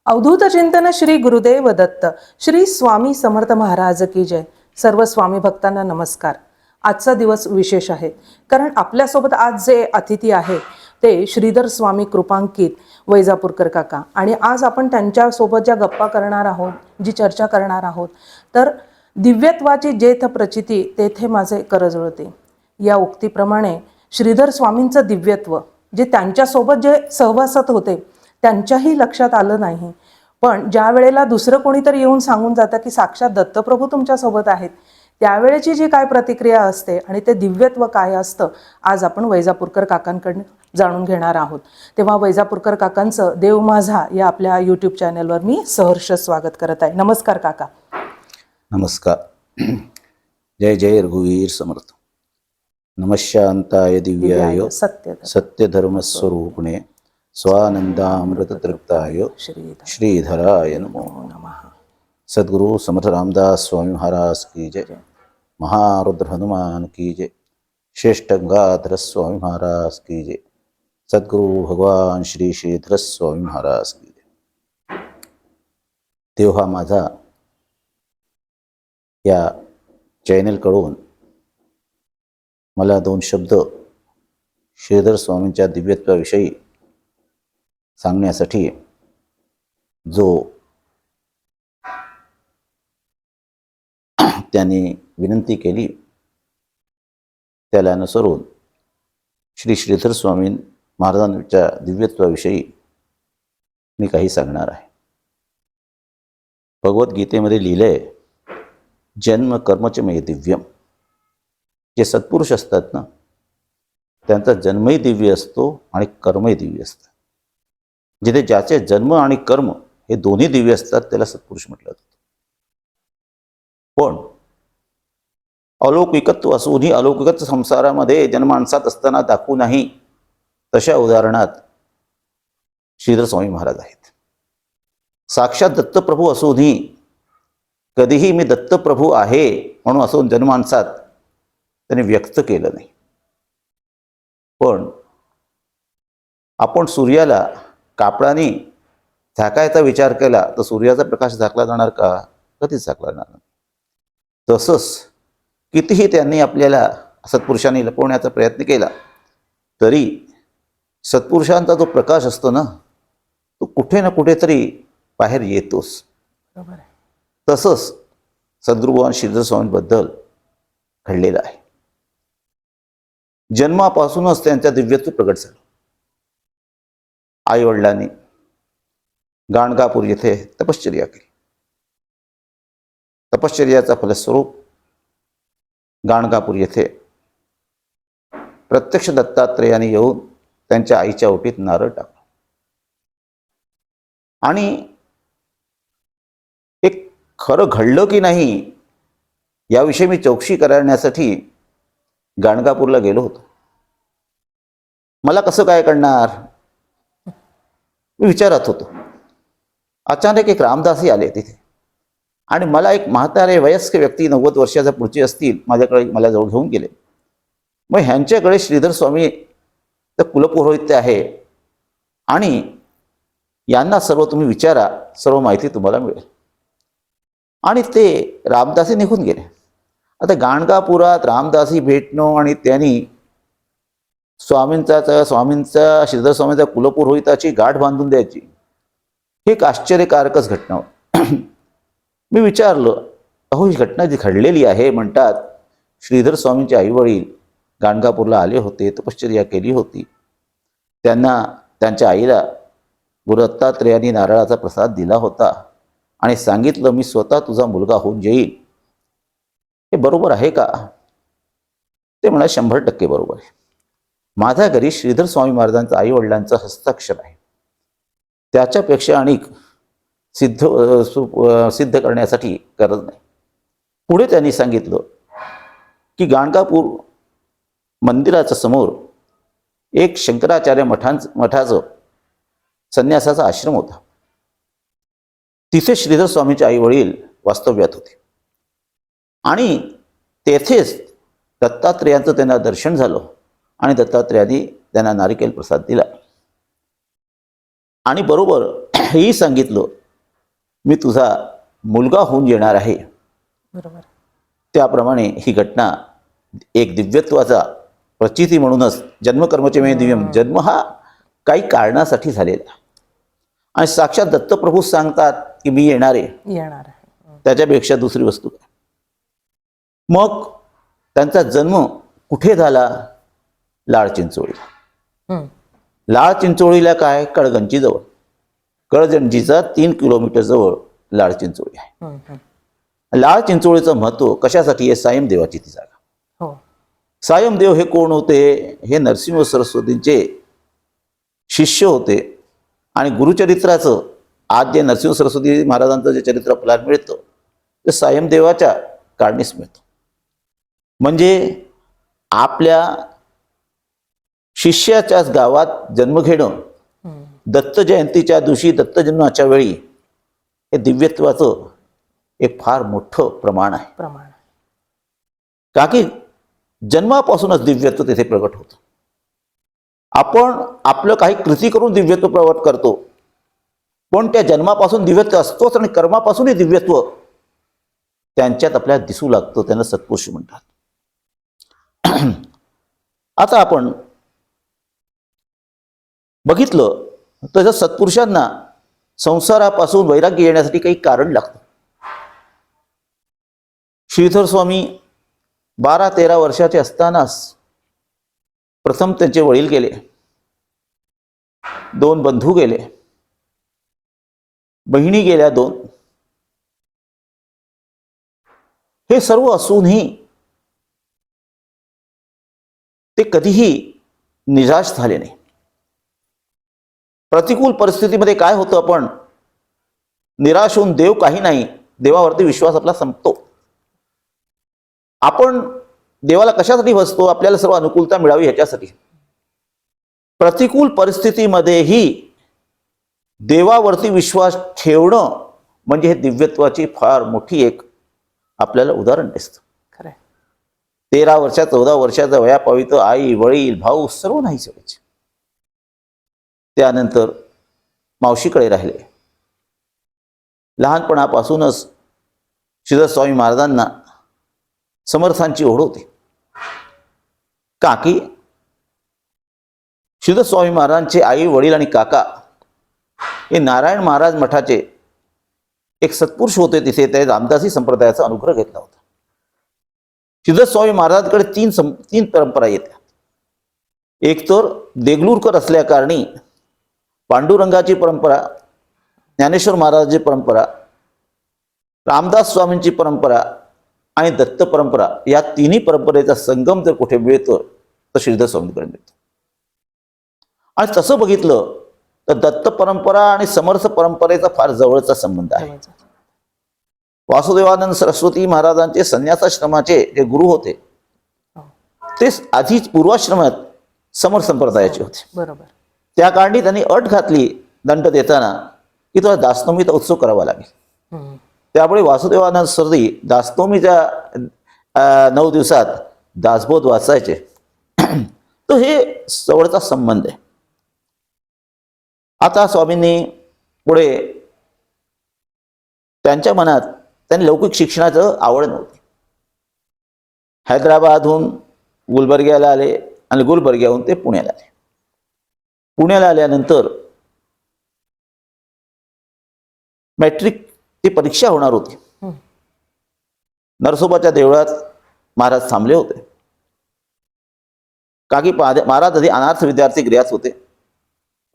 अवधूत चिंतन श्री गुरुदेव दत्त श्री स्वामी समर्थ महाराज की जय. सर्व स्वामी भक्तांना नमस्कार. आजचा दिवस विशेष आहे कारण आपल्यासोबत आज जे अतिथी आहे ते श्रीधर स्वामी कृपांकित वैजापूरकर काका. आणि आज आपण त्यांच्यासोबत ज्या गप्पा करणार आहोत, जी चर्चा करणार आहोत, तर दिव्यत्वाची जेथ प्रचिती तेथे माझे कर जुळते या उक्तीप्रमाणे श्रीधर स्वामींचं दिव्यत्व जे त्यांच्यासोबत जे सहवासात होते त्यांच्याही लक्षात आलं नाही. पण ज्या वेळेला दुसरं कोणीतरी येऊन सांगून जातं की साक्षात दत्तप्रभू तुमच्यासोबत आहेत, त्यावेळेची जी काय प्रतिक्रिया असते आणि ते दिव्यत्व काय असतं, आज आपण वैजापूरकर काकांकडून जाणून घेणार आहोत. तेव्हा वैजापूरकर काकांचं देव माझा या आपल्या यूट्यूब चॅनलवर मी सहर्ष स्वागत करत आहे. नमस्कार काका. नमस्कार. जय जय रघुवीर समर्थ. नमशांताय दिव्याय सत्यधर्मस्वरूपिणे स्वानंदामृततृप्ताय श्रीधराय नमो नमः. सद्गुरु समर्थ रामदास स्वामी महाराज की जय. महारुद्र हनुमान की जय. श्रेष्ठ गंगाधर स्वामी महाराज की जय. सद्गुरु भगवान श्री श्रीधर स्वामी महाराज की जय. देव हा माझा या चॅनलकडून मला दोन शब्द श्रीधर स्वामींच्या दिव्यत्वाविषयी सांगण्यासाठी जो त्यांनी विनंती केली त्याला अनुसरून श्री श्रीधर स्वामी महाराजांच्या दिव्यत्वाविषयी मी काही सांगणार आहे. भगवद्गीतेमध्ये लिहिलंय, जन्म कर्मच मे दिव्यम. जे सत्पुरुष असतात ना, त्यांचा जन्मही दिव्य असतो आणि कर्मही दिव्य असतं. जिथे ज्याचे जन्म आणि कर्म हे दोन्ही दिव्य असतात त्याला सत्पुरुष म्हटलं जातं. पण अलौकिकत्व असूनही अलौकिकत्व संसारामध्ये जन्मांसात असताना दाखवू नाही, तशा उदाहरणात श्रीधर स्वामी महाराज आहेत. साक्षात दत्तप्रभू असूनही कधीही मी दत्तप्रभू आहे म्हणून असून जन्मांसात त्यांनी व्यक्त केलं नाही. पण आपण सूर्याला कापडाने झाकायचा विचार केला तर सूर्याचा प्रकाश झाकला जाणार का? कधीच झाकला जाणार नाही. तसंच कितीही त्यांनी आपल्याला सत्पुरुषांनी लपवण्याचा प्रयत्न केला तरी सत्पुरुषांचा जो प्रकाश असतो ना, तो कुठे ना कुठेतरी बाहेर येतोच. बरोबर आहे. तसंच सद्गुरू भगवान श्रीधर स्वामींबद्दल घडलेलं आहे. जन्मापासूनच त्यांच्या दिव्यत्व प्रगट झालं. आई वडिलांनी गाणगापूर येथे तपश्चर्या केली. तपश्चर्याचा फलस्वरूप गाणगापूर येथे प्रत्यक्ष दत्तात्रेयाने येऊन त्यांच्या आईच्या ओटीत नारळ टाकला आणि एक खरं घडलं की नाही याविषयी मी चौकशी करण्यासाठी गाणगापूरला गेलो होतो. मला कसं काय कळणार मी विचारत होतो. अचानक एक रामदासी आले तिथे आणि मला एक म्हातारे वयस्क व्यक्ती 90 वर्षाच्या पुढची असतील मला जवळ घेऊन गेले. मग ह्यांच्याकडे श्रीधर स्वामी तर कुलपुरोहित आहे आणि यांना सर्व तुम्ही विचारा, सर्व माहिती तुम्हाला मिळेल. आणि ते रामदासी निघून गेले. आता गाणगापुरात रामदासी भेटणं आणि त्यांनी स्वामींचा श्रीधर स्वामींचा कुलपुरोहिताची गाठ बांधून द्यायची, ही एक आश्चर्यकारकच घटना होती. मी विचारलं, अहो ही घटना जी घडलेली आहे, म्हणतात श्रीधर स्वामींचे आईवडील गाणगापूरला आले होते, तपश्चर्या केली होती. त्यांना त्यांच्या आईला गुरु दत्तात्रेयांनी नारळाचा प्रसाद दिला होता आणि सांगितलं मी स्वतः तुझा मुलगा होऊन येईल. हे बरोबर आहे का? ते म्हणाले 100% बरोबर आहे. माझ्या घरी श्रीधर स्वामी महाराजांचा आई वडिलांचं हस्ताक्षर आहे, त्याच्यापेक्षा अनेक सिद्ध करण्यासाठी गरज नाही. पुढे त्यांनी सांगितलं की गाणगापूर मंदिराच्या समोर एक शंकराचार्य मठाचं संन्यासाचा आश्रम होता. तिथे श्रीधर स्वामींचे आई वडील वास्तव्यात होते आणि तेथेच दत्तात्रेयांचं त्यांना दर्शन झालं आणि दत्तात्रेयांनी त्यांना नारिकेल प्रसाद दिला. आणि बरोबर हेही सांगितलं, मी तुझा मुलगा होऊन येणार आहे. बरोबर. त्याप्रमाणे ही घटना एक दिव्यत्वाचा प्रचिती म्हणूनच जन्मकर्मचे मे दिव्यम, जन्म हा काही कारणासाठी झालेला आणि साक्षात दत्तप्रभू सांगतात की मी येणार आहे, येणार आहे. त्याच्यापेक्षा दुसरी वस्तू काय. मग त्यांचा जन्म कुठे झाला? लाळ चिंचोळीला. हम्म. लाळ चिंचोळीला काय? कळगंची जवळ. कळगंजीचा 3 किलोमीटर जवळ लाळ चिंचोळी आहे. हम्म, हम्म. लाळ चिंचोळीचं महत्व कशासाठी आहे? सायमदेवाची ती जागा. हो. सायमदेव हे कोण होते? हे नरसिंह सरस्वतींचे शिष्य होते आणि गुरुचरित्राचं आज जे नरसिंह सरस्वती महाराजांचं जे चरित्र आपल्याला मिळतं ते सायमदेवाच्या कारणीस मिळतं. म्हणजे आपल्या शिष्याच्याच गावात जन्म घेणं, हम्म. दत्त जयंतीच्या दिवशी दत्त जन्माच्या वेळी हे दिव्यत्वाचं एक फार मोठं प्रमाण आहे. प्रमाण. का की जन्मापासूनच दिव्यत्व तिथे प्रगट होतं. आपण आपलं काही कृती करून दिव्यत्व प्रगट करतो, पण त्या जन्मापासून दिव्यत्व असतोच आणि कर्मापासूनही दिव्यत्व त्यांच्यात आपल्याला दिसू लागतं. त्यांना सत्पुरुष म्हणतात. आता आपण बघितलं तर सत्पुरुषांना संसारापासून वैराग्य येण्यासाठी काही कारण लागतं. श्रीधर स्वामी 12-13 वर्षाचे असतानाच प्रथम त्यांचे वडील गेले, 2 बंधू गेले, बहिणी गेल्या 2. हे सर्व असूनही ते कधीही निराश झाले नाही. प्रतिकूल परिस्थितीमध्ये काय होतं, आपण निराश होऊन देव काही नाही, देवावरती विश्वास आपला संपतो. आपण देवाला कशासाठी बसतो? आपल्याला सर्व अनुकूलता मिळावी ह्याच्यासाठी. प्रतिकूल परिस्थितीमध्येही देवावरती विश्वास ठेवणं म्हणजे हे दिव्यत्वाची फार मोठी एक आपल्याला उदाहरण दिसतं. खरं. 13 वर्षा 14 वर्षाचा वयापावित आई वडील भाऊ सर्व नाही व्हायचे. त्यानंतर मावशीकडे राहिले. लहानपणापासूनच श्रीधर स्वामी महाराजांना समर्थांची ओढ होती. का की श्रीधर स्वामी महाराजांचे आई वडील आणि काका हे नारायण महाराज मठाचे एक सत्पुरुष होते. तिथे ते रामदासी संप्रदायाचा अनुग्रह घेतला होता. श्रीधर स्वामी महाराजांकडे तीन परंपरा येतात. एक तर देगलूरकर असल्या कारणी पांडुरंगाची परंपरा, ज्ञानेश्वर महाराजांची परंपरा, रामदास स्वामींची परंपरा आणि दत्त परंपरा, या तिन्ही परंपरेचा संगम जर कुठे मिळतो तर श्रीधर स्वामींकडे मिळतो. आणि तसं बघितलं तर दत्त परंपरा आणि समर्थ परंपरेचा फार जवळचा संबंध आहे. वासुदेवानंद सरस्वती महाराजांचे संन्यासाश्रमाचे जे गुरु होते ते आधीच पूर्वाश्रमात समर्थ संप्रदायाचे होते. बरोबर. त्या कारणी त्यांनी अट घातली दंड देताना की तुला दासनवमीचा उत्सव करावा लागेल. त्यामुळे वासुदेवानंद सरस्वती दासनवमीच्या 9 दिवसात दासबोध वाचायचे. तो हे जवळचा संबंध आहे. आता स्वामींनी पुढे त्यांच्या मनात त्यांनी लौकिक शिक्षणाचं आवड नव्हती. हैदराबादहून गुलबर्ग्याला आले आणि गुलबर्ग्याहून ते पुण्याला आले. पुण्याला आल्यानंतर मॅट्रिकची परीक्षा होणार होती. नरसोबाच्या देवळात महाराज थांबले होते. का की महाराज आधी अनार्थ विद्यार्थी गृहात होते.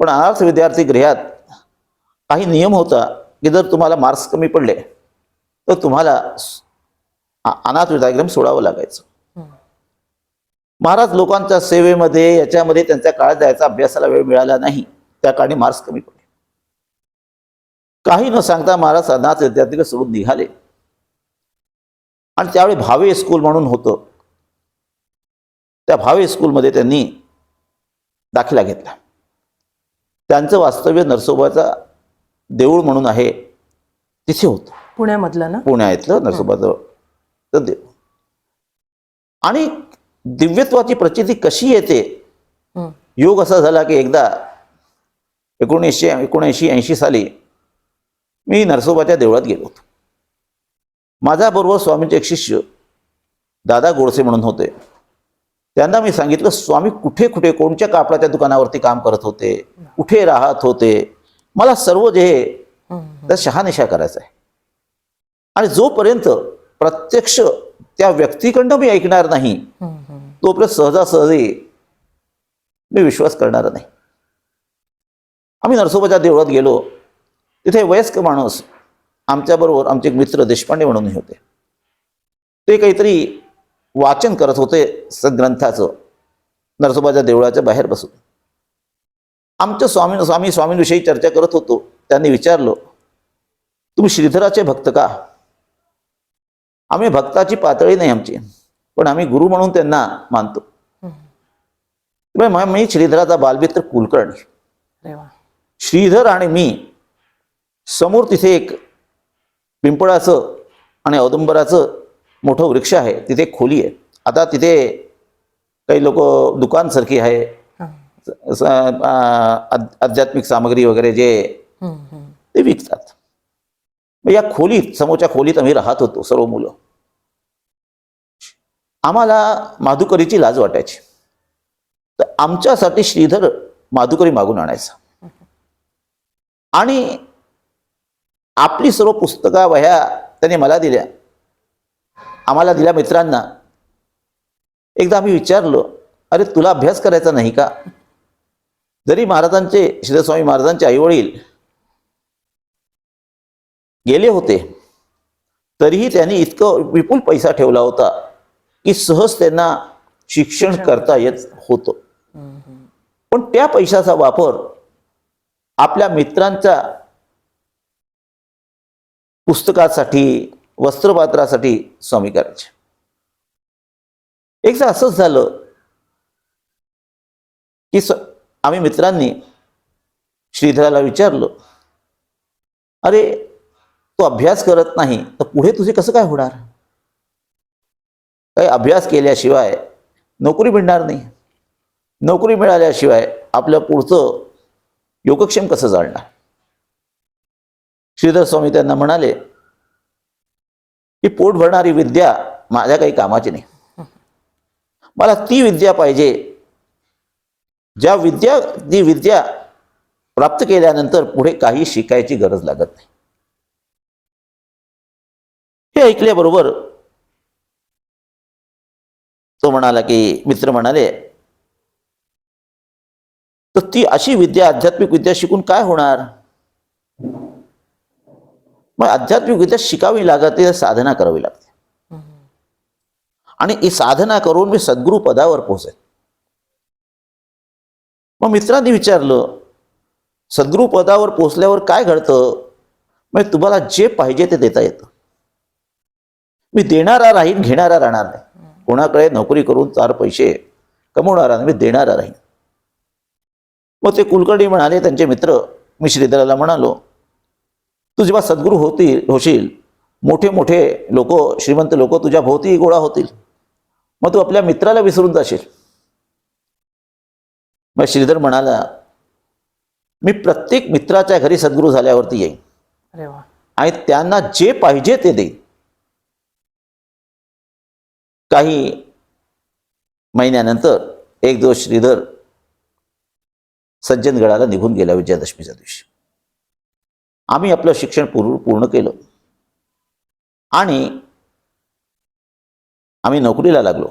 पण अनार्थ विद्यार्थी गृहात काही नियम होता की जर तुम्हाला मार्क्स कमी पडले तर तुम्हाला अनाथ विद्यागृह सोडावं लागायचं. महाराज लोकांच्या सेवेमध्ये याच्यामध्ये त्यांचा काळ जायचा, अभ्यासाला वेळ मिळाला नाही, त्या कारणी मार्क्स कमी पडले. काही न सांगता महाराज अनाथ विद्यार्थी सोडून निघाले आणि त्यावेळी भावे स्कूल म्हणून होतं, त्या भावे स्कूलमध्ये त्यांनी दाखला घेतला. त्यांचं वास्तव्य नरसोबाचा देऊळ म्हणून आहे तिथे होतं. पुण्यामधलं ना? पुण्यातलं नरसोबाचं देऊळ. आणि दिव्यत्वाची प्रचिती कशी येते? योग असा झाला की एकदा 1979 साली मी नरसोबाच्या देवळात गेलो होतो. माझ्याबरोबर स्वामींचे एक शिष्य दादा गोडसे म्हणून होते. त्यांना मी सांगितलं, स्वामी कुठे कुठे कोणत्या कापडाच्या दुकानावरती काम करत होते, कुठे राहत होते, मला सर्व जे त्या शहानिशा करायचं आहे. आणि जोपर्यंत प्रत्यक्ष त्या व्यक्तीकडनं मी ऐकणार नाही तोपर्यंत सहजासहजी मी विश्वास करणार नाही. आम्ही नरसोबाच्या देवळात गेलो. तिथे वयस्क माणूस आमच्याबरोबर आमचे एक मित्र देशपांडे म्हणून होते. ते काहीतरी वाचन करत होते सद्ग्रंथाचं नरसोबाच्या देवळाच्या बाहेर बसून. आमच्या स्वामींविषयी चर्चा करत होतो. त्यांनी विचारलं, तुम्ही श्रीधराचे भक्त का? आम्ही भक्ताची पातळी नाही आमची, पण आम्ही गुरु म्हणून त्यांना मानतो. मी श्रीधराचा बालमित्र कुलकर्णी. श्रीधर आणि मी समोर तिथे एक पिंपळाचं आणि औदुंबराचं मोठं वृक्ष आहे, तिथे खोली आहे. आता तिथे काही लोक दुकानसारखी आहे, आध्यात्मिक सामग्री वगैरे जे ते विकतात. या खोलीत, समोरच्या खोलीत आम्ही राहत होतो सर्व मुलं. आम्हाला माधुकरीची लाज वाटायची, तर आमच्यासाठी श्रीधर माधुकरी मागून आणायचा आणि आपली सर्व पुस्तका वह्या त्याने मला दिल्या, आम्हाला दिल्या मित्रांना. एकदा आम्ही विचारलं, अरे तुला अभ्यास करायचा नाही का? जरी श्रीधर स्वामी महाराजांचे आईवडील गेले होते तरीही त्यांनी इतकं विपुल पैसा ठेवला होता की सहज त्यांना शिक्षण करता येत होतं. पण त्या पैशाचा वापर आपल्या मित्रांच्या पुस्तकासाठी, वस्त्रपात्रासाठी स्वामी करायचे. एकदा असंच झालं की आम्ही मित्रांनी श्रीधराला विचारलं, अरे तू अभ्यास करत नाही तर पुढे तुझे कसं काय होणार? काही अभ्यास केल्याशिवाय नोकरी मिळणार नाही, नोकरी मिळाल्याशिवाय आपलं पुढचं योगक्षेम कसं चालणार? श्रीधर स्वामी त्यांना म्हणाले की पोट भरणारी विद्या माझ्या काही कामाची नाही. मला ती विद्या पाहिजे ती विद्या प्राप्त केल्यानंतर पुढे काही शिकायची गरज लागत नाही. हे ऐकल्याबरोबर तो म्हणाला की मित्र म्हणाले, तर ती अशी विद्या, आध्यात्मिक विद्या शिकून काय होणार? मग आध्यात्मिक विद्या शिकावी लागते, साधना करावी लागते. आणि ही साधना करून मी सद्गुरु पदावर पोहोचेन. मग मित्रांनी विचारलं, सद्गुरु पदावर पोहोचल्यावर काय घडतं? मग तुम्हाला जे पाहिजे ते देता येतं. मी देणारा राहीन, घेणारा राहणार नाही. कोणाकडे नोकरी करून 4 पैसे कमवणारा नाही, मी देणारा राहीन. मग ते कुलकर्णी म्हणाले, त्यांचे मित्र, मी श्रीधराला म्हणालो, तू जेव्हा सद्गुरू होशील, मोठे मोठे लोक, श्रीमंत लोक तुझ्या भोवती गोळा होतील, मग तू आपल्या मित्राला विसरून जाशील. मग श्रीधर म्हणाला, मी प्रत्येक मित्राच्या घरी सद्गुरू झाल्यावरती येईन. अरे वा. आणि त्यांना जे पाहिजे ते देईन. काही महिन्यानंतर एक दिवस श्रीधर सज्जनगडाला निघून गेला विजयादशमीच्या दिवशी. आम्ही आपलं शिक्षण पूर्ण केलं आणि आम्ही नोकरीला लागलो.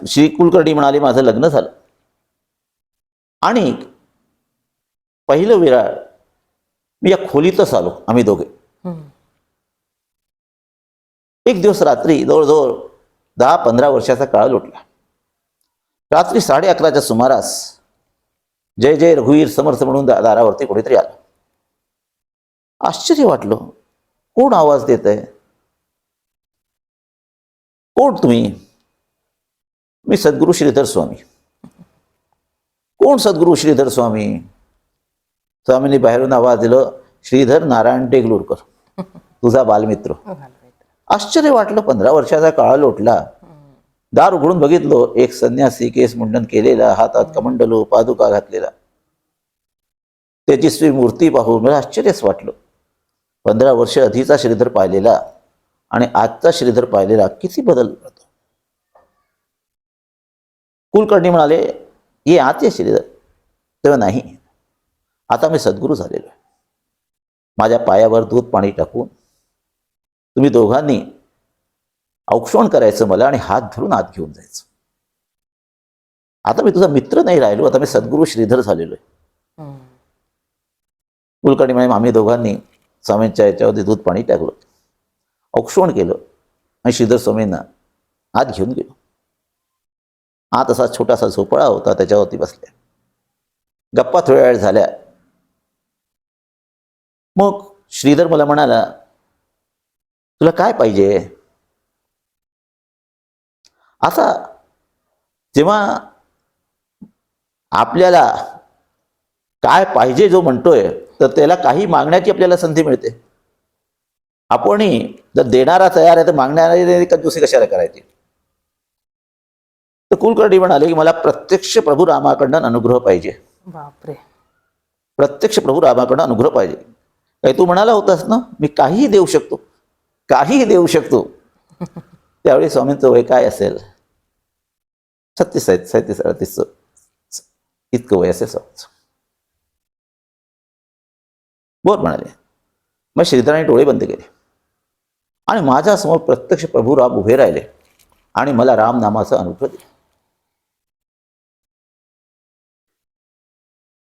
श्री कुलकर्णी म्हणाले, माझं लग्न झालं आणि पहिलं विराळ मी या खोलीतच आलो. आम्ही दोघे एक दिवस रात्री, जवळजवळ 10-15 वर्षाचा काळ लोटला. रात्री 11:30च्या सुमारास जय जय रघुवीर समर्थ म्हणून दारावरती कोणीतरी आलं. आश्चर्य वाटलं, कोण आवाज देत आहे? कोण तुम्ही? मी सद्गुरू श्रीधर स्वामी. कोण सद्गुरू श्रीधर स्वामी? स्वामींनी बाहेरून आवाज दिलं, श्रीधर नारायण टेगलूरकर, तुझा बालमित्र. आश्चर्य वाटलं, 15 वर्षाचा काळ लोटला, दार उघडून बघितलो, एक संन्यासी केस मुंडन केलेला, हातात कमंडलू, पादुका घातलेला, तेजस्वी मूर्ती पाहून मला आश्चर्यच वाटलं. 15 वर्ष आधीचा श्रीधर पाहिलेला आणि आजचा श्रीधर पाहिलेला किती बदल पडतो. कुलकर्णी म्हणाले, ये आत ये श्रीधर. तेव्हा नाही, आता मी सद्गुरू झालेलो आहे. माझ्या पायावर दूध पाणी टाकून तुम्ही दोघांनी औक्षण करायचं मला आणि हात धरून आत घेऊन जायचं. आता मी तुझा मित्र नाही राहिलो, आता मी सद्गुरू श्रीधर झालेलो आहे. कुलकर्णी म्हणे, आम्ही दोघांनी स्वामींच्या याच्यावरती दूध पाणी टाकलं, औक्षण केलं आणि श्रीधर स्वामींना आत घेऊन गेलो. आत असा छोटासा झोपळा होता, त्याच्यावरती बसल्या गप्पा थोड्या वेळ झाल्या. मग श्रीधर मला म्हणाला, तुला काय पाहिजे? आता जेव्हा आपल्याला काय पाहिजे जो म्हणतोय, तर त्याला काही मागण्याची आपल्याला संधी मिळते. आपणही जर देणारा तयार आहे तर मागणारे कंजूसी कशाला करायची. तर कुलकर्णी म्हणाले की मला प्रत्यक्ष प्रभू रामाकडनं अनुग्रह पाहिजे. बापरे. प्रत्यक्ष प्रभू रामाकडनं अनुग्रह पाहिजे. काही तू म्हणाला होतास ना, मी काहीही देऊ शकतो, काहीही देऊ शकतो. त्यावेळी स्वामींचं वय काय असेल? 37-38 इतकं वय असेल स्वामींचं. बोर म्हणाले. मग श्रीधराने डोळे बंद केले आणि माझ्यासमोर प्रत्यक्ष प्रभू राम उभे राहिले आणि मला राम नामाचा अनुग्रह दिला.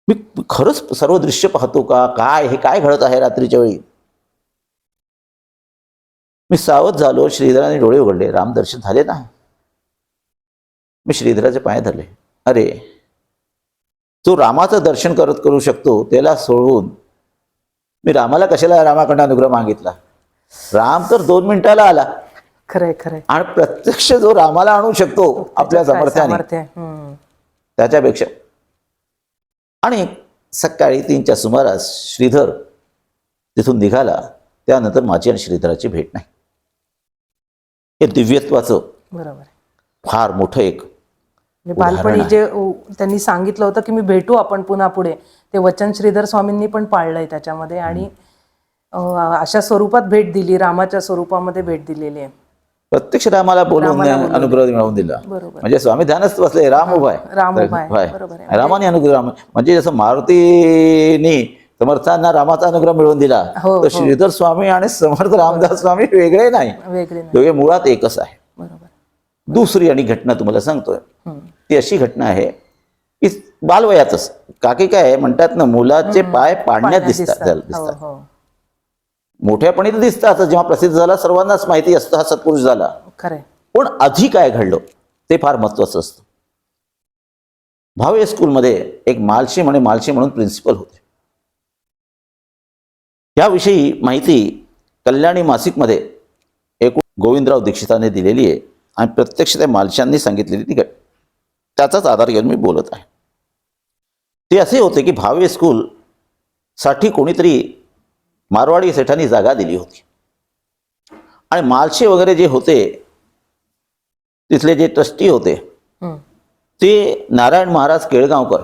मी खरंच सर्व दृश्य पाहतो का? काय हे काय घडत आहे रात्रीच्या वेळी? मी सावध झालो. श्रीधराने डोळे उघडले. राम दर्शन झाले ना. मी श्रीधराचे पाय धरले. अरे, जो रामाचं दर्शन करू शकतो त्याला सोडून मी रामाला कशाला रामाकडनं अनुग्रह मागितला? राम तर 2 मिनिटाला आला. खरंय खरंय. आणि प्रत्यक्ष जो रामाला आणू शकतो आपल्या सामर्थ्याने, त्याच्यापेक्षा. आणि सकाळी 3च्या सुमारास श्रीधर तिथून निघाला. त्यानंतर माझी आणि श्रीधराची भेट नाही. हे दिव्यत्वाचं बरोबर फार मोठं एक बालपणी जे त्यांनी सांगितलं होतं की मी भेटू आपण पुन्हा पुढे, ते वचन श्रीधर स्वामींनी पण पाळलंय त्याच्यामध्ये. आणि अशा स्वरूपात भेट दिली, रामाच्या स्वरूपामध्ये भेट दिलेली आहे. प्रत्यक्ष रामाला बोलून अनुग्रह मिळवून दिला. बरोबर. म्हणजे स्वामी ध्यानच बसले, राम उभा आहे, राम उभा आहे. बरोबर आहे. रामाने अनुग्रह, म्हणजे जसं मारुतीने समर्थांना रामाचा अनुग्रह मिळवून दिला, तर श्रीधर स्वामी आणि समर्थ रामदास स्वामी वेगळे नाही, वेगळे नाही, दोघे मुळात एकच आहे. बरोबर. दुसरी आणि घटना तुम्हाला सांगतोय, ती अशी घटना आहे की बालवयातच काकी काय म्हणतात ना, मुलाचे पाय पाडण्यात दिसतात. मोठ्यापणी तर दिसतात, जेव्हा प्रसिद्ध झाला सर्वांनाच माहिती असतं हा सत्पुरुष झाला. खरंय. पण आधी काय घडलं ते फार महत्वाचं असतं. भावे स्कूलमध्ये एक मालशी म्हणून प्रिन्सिपल होते. याविषयी माहिती कल्याणी मासिकमध्ये एक गोविंदराव दीक्षिताने दिलेली आहे आणि प्रत्यक्ष त्या मालशांनी सांगितलेली ती घटना, त्याचाच आधार घेऊन मी बोलत आहे. ते असे होते की भावे स्कूल साठी कोणीतरी मारवाडी सेठांनी जागा दिली होती आणि मालशे वगैरे जे होते तिथले जे ट्रस्टी होते ते नारायण महाराज केळगावकर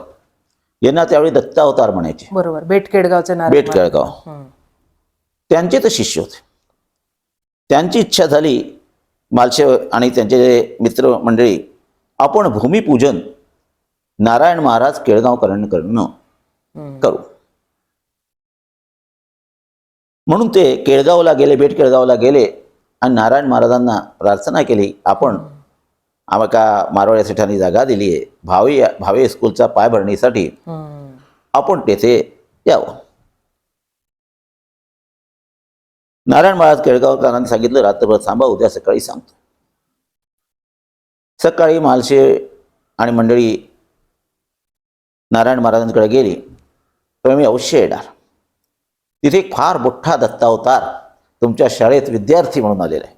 यांना त्यावेळी दत्तावतार म्हणायचे. बरोबर. बेट केळगावचे नारायण. बेट केळगाव त्यांचे तर शिष्य होते. त्यांची इच्छा झाली, मालशे आणि त्यांचे जे मित्र मंडळी, आपण भूमिपूजन नारायण महाराज केळगावकरांकडनं करू. म्हणून ते केळगावला गेले, बेट केळगावला गेले आणि नारायण महाराजांना प्रार्थना केली, आपण आम्हाला मारवाडी सेठांनी जागा दिली आहे भावे स्कूलच्या पायाभरणीसाठी, आपण तेथे यावं. नारायण महाराज केळगावकरांनी सांगितलं, रात्रभर थांबा, उद्या सकाळी सांगतो. सकाळी मालशे आणि मंडळी नारायण महाराजांकडे गेली, तर मी अवश्य येणार. तिथे एक फार मोठा दत्तावतार तुमच्या शाळेत विद्यार्थी म्हणून आलेला आहे.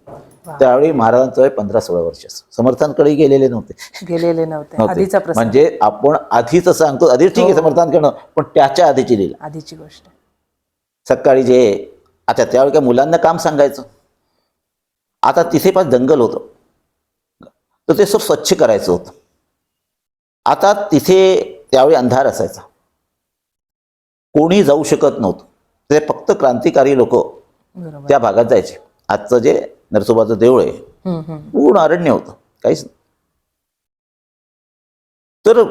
त्यावेळी महाराजांचं वय 15-16 वर्षाचं. समर्थांकडे गेलेले नव्हते. आधीचा प्रसंग. म्हणजे आपण आधीच सांगतो, आधी ठीक आहे समर्थांकडनं, पण त्याच्या आधीची लीला, आधीची गोष्ट. सकाळी जे आता त्यावेळी काय मुलांना काम सांगायचं. आता तिथे पण जंगल होतं, तर ते सर्व स्वच्छ करायचं होतं. आता तिथे त्यावेळी अंधार असायचा, कोणी जाऊ शकत नव्हतं. ते फक्त क्रांतिकारी लोक बरोबर. त्या भागात जायचे. आजचं जे नरसोबाचं देऊळ आहे पूर्ण अरण्य होतं, काहीच नाही. तर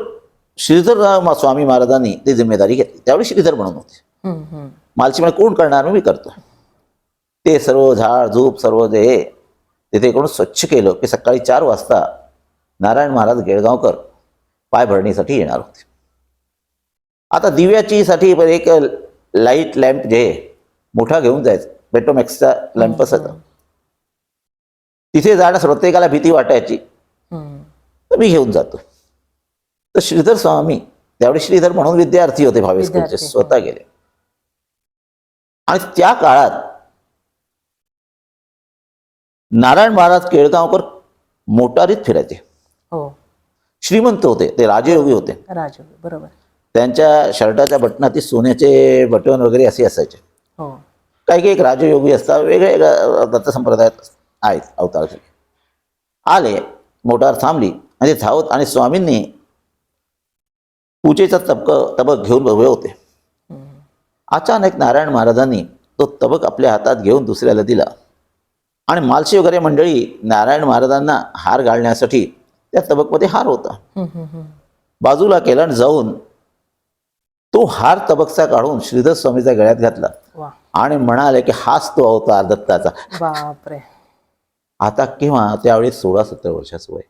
श्रीधर स्वामी महाराजांनी ती जिम्मेदारी घेतली. त्यावेळी श्रीधर म्हणून होते. मालची म्हणे कोण करणार, मी करतो. ते सर्व झाड झूप सर्व जे आहे तिथे करून स्वच्छ केलं की सकाळी 4 वाजता नारायण महाराज गेळगावकर पाय भरणीसाठी येणार होते. आता दिव्याची साठी एक लाईट लॅम्प जे मोठा घेऊन जायचं, पेट्रोमॅक्सचा लॅम्प असायचा. तिथे जाण्यास प्रत्येकाला भीती वाटायची, तर मी घेऊन जातो. तर श्रीधर स्वामी त्यावेळी श्रीधर म्हणून विद्यार्थी होते भावे स्कूलचे, स्वतः गेले. आणि त्या काळात नारायण महाराज केळगावकर मोटारीत फिरायचे. हो, श्रीमंत होते, ते राजयोगी होते. राजयोगी, बरोबर. त्यांच्या शर्टाच्या बटनात सोन्याचे बटन वगैरे असे असायचे. हो, काही एक राजयोगी असतात, वेगवेगळ्या दत्त संप्रदायात आहेत अवतार. आले, मोटार थांबली आणि ते धावत आणि स्वामींनी पूजेचा तबक घेऊन उभे होते. अचानक नारायण महाराजांनी तो तबक आपल्या हातात घेऊन दुसऱ्याला दिला आणि मालशी वगैरे मंडळी नारायण महाराजांना हार घालण्यासाठी त्या तबकमध्ये हार होता, बाजूला केला आणि जाऊन तो हार तबकचा काढून श्रीधर स्वामीच्या गळ्यात घातला आणि म्हणाले की हाच तो अवतार दत्ताचा. बापरे. आता केव्हा, त्यावेळी 16-17 वर्षाचं वय.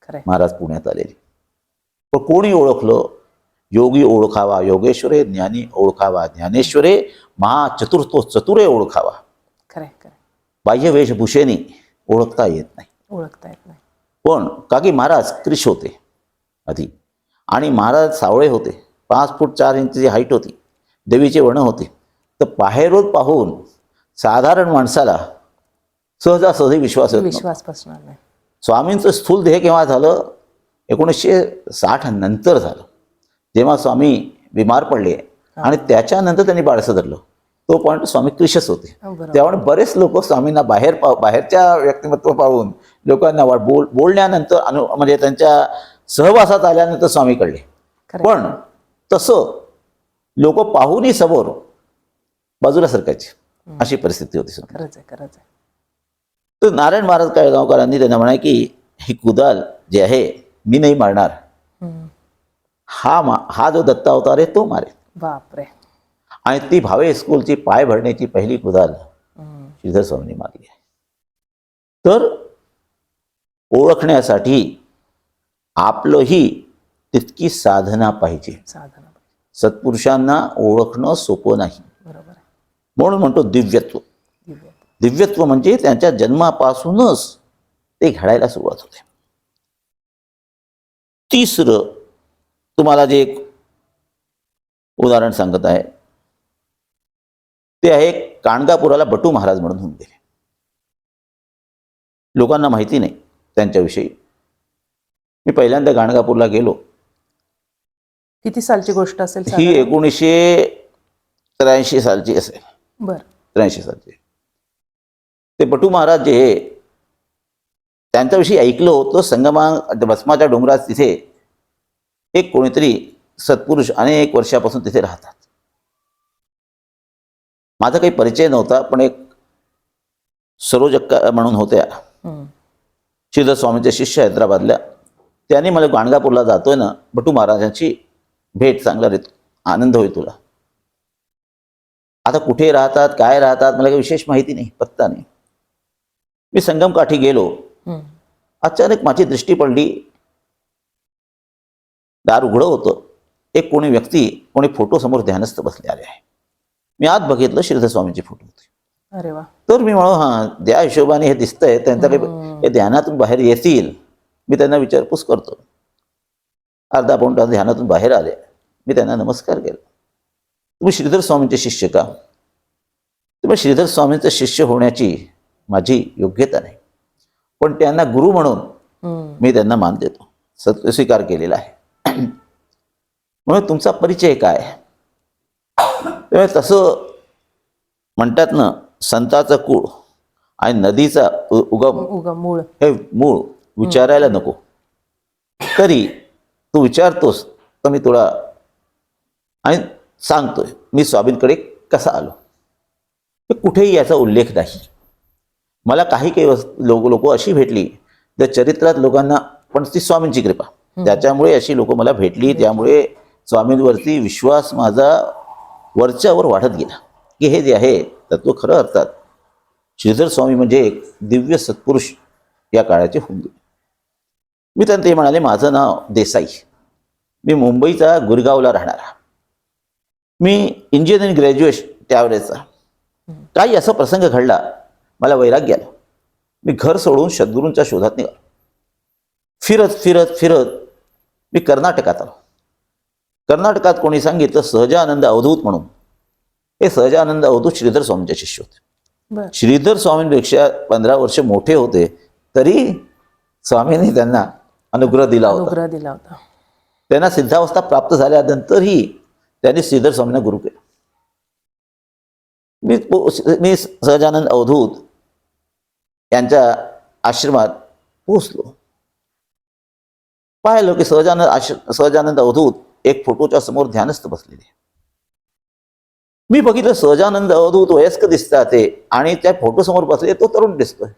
खरंय. महाराज पुण्यात आलेले. पण कोणी ओळखलं, योगी ओळखावा योगेश्वरे, ज्ञानी ओळखावा ज्ञानेश्वरे, महाचतुर्थो चतुरे ओळखावा. खरंय, खरंय. बाह्य वेशभूषेने ओळखता येत नाही. ओळखता येत नाही. पण का की महाराज क्रिश होते आधी, आणि महाराज सावळे होते. 5 फूट 4 इंचची हाईट होती, देवीचे वर्ण होते. तर बाहेरून पाहून साधारण माणसाला सहजासहजी विश्वास येत नव्हता. विश्वास बसणार नाही. स्वामींचं स्थूल देह केव्हा झालं, 1960 नंतर झालं, जेव्हा स्वामी बिमार पडले आणि त्याच्यानंतर त्यांनी बाळसं धरलं. तो पॉईंट स्वामी क्रिशस होते. त्यामुळे बरेच लोक स्वामींना बाहेरच्या व्यक्तिमत्व पाहून लोकांना बोलण्यानंतर म्हणजे त्यांच्या सहवासात आल्यानंतर स्वामी कळले. पण तसं लोक पाहूनही समोर बाजूला सरकायची अशी परिस्थिती होती. खरंच आहे, खरंच आहे. तर नारायण महाराज केळगावकरांनी त्यांना म्हणाले की ही कुदाल जे आहे मी नाही मारणार, हा जो दत्त अवतार आहे तो मारेल. बापरे. आणि ती भावे स्कूलची पाय भरण्याची पहिली कुदाल श्रीधर स्वामींनी मारली आहे. तर ओळखण्यासाठी आपलंही तितकी साधना पाहिजे. सत्पुरुषांना ओळखणं सोपं नाही. बरोबर. म्हणून म्हणतो दिव्यत्व. दिव्यत्व म्हणजे त्यांच्या जन्मापासूनच ते घडायला सुरुवात होते. तिसरं तुम्हाला जे एक उदाहरण सांगत आहे ते आहे काणगापुराला बटू महाराज म्हणून होऊन गेले. लोकांना माहिती नाही त्यांच्याविषयी. मी पहिल्यांदा गाणगापूरला गेलो. किती सालची गोष्ट असेल? ही 1983 सालची असेल. बर. 83 सालची. ते बटू महाराज जे त्यांच्याविषयी ऐकलं होतं. संगमा भस्माच्या डोंगरात तिथे एक कोणीतरी सत्पुरुष अनेक वर्षापासून तिथे राहतात. माझा काही परिचय नव्हता, पण एक सरोजक्का म्हणून होत्या, श्रीधर स्वामींचे शिष्य हैदराबादल्या, त्यांनी मला गाणगापूरला जातोय ना, बटू महाराजांची भेट, चांगला आनंद होईल तुला. आता कुठे राहतात, काय राहतात, मला काही विशेष माहिती नाही, पत्ता नाही. मी संगम काठी गेलो. अचानक माझी दृष्टी पडली, दार उघडं होतं. एक कोणी व्यक्ती कोणी फोटो समोर ध्यानस्थ बसले आले आहे. मी आत बघितलं, श्रीधर स्वामींचे फोटो होते. अरे वा. तर मी म्हणू हां, ज्या हिशोबाने हे दिसतंय त्यांचं काही हे ध्यानातून बाहेर येतील. मी त्यांना विचारपूस करतो. अर्धा पाऊण तास ध्यानातून बाहेर आले. मी त्यांना नमस्कार केला. तुम्ही श्रीधर स्वामींचे शिष्य का? तुम्ही श्रीधर स्वामींचे शिष्य होण्याची माझी योग्यता नाही, पण त्यांना गुरु म्हणून मी त्यांना मान देतो, स्वीकार केलेला आहे. म्हणून तुमचा परिचय काय? तसं म्हणतात ना, संताचं कूळ आणि नदीचा उगम मूळ हे मूळ विचारायला नको, तरी तू विचारतोस तर मी तुला आणि सांगतोय मी स्वामींकडे कसा आलो. तर कुठेही याचा उल्लेख नाही. मला काही लोक अशी भेटली त्या चरित्रात लोकांना, पण ती स्वामींची कृपा, त्याच्यामुळे अशी लोक मला भेटली. त्यामुळे स्वामींवरती विश्वास माझा वरच्यावर वाढत गेला की हे जे आहे तत्व खरं अर्थात श्रीधर स्वामी म्हणजे एक दिव्य सत्पुरुष या काळाचे होऊन गेले. मी त्यांना ते म्हणाले, माझं नाव देसाई, मी मुंबईचा गुरगावला राहणारा, मी इंजिनिअरिंग ग्रॅज्युएट त्यावेळेचा. काही असा प्रसंग घडला, मला वैराग्य आलं, मी घर सोडून सद्गुरूंच्या शोधात निघालो. फिरत फिरत फिरत मी कर्नाटकात आलो. कर्नाटकात कोणी सांगितलं सहजानंद अवधूत म्हणून. हे सहजानंद अवधूत श्रीधर स्वामींचे शिष्य होते. बर. श्रीधर स्वामींपेक्षा 15 वर्ष मोठे होते, तरी स्वामींनी त्यांना अनुग्रह दिला होता. त्यांना सिद्धावस्था प्राप्त झाल्यानंतरही त्यांनी श्रीधर स्वामींना गुरु केलं. मी सहजानंद अवधूत यांच्या आश्रमात पोहोचलो. पाहिलं की सहजानंद अवधूत एक फोटोच्या समोर ध्यानस्थ बसलेले. मी बघितलं सहजानंद अवधूत वयस्क दिसतात ते, आणि त्या फोटो समोर बसले तो तरुण दिसतोय.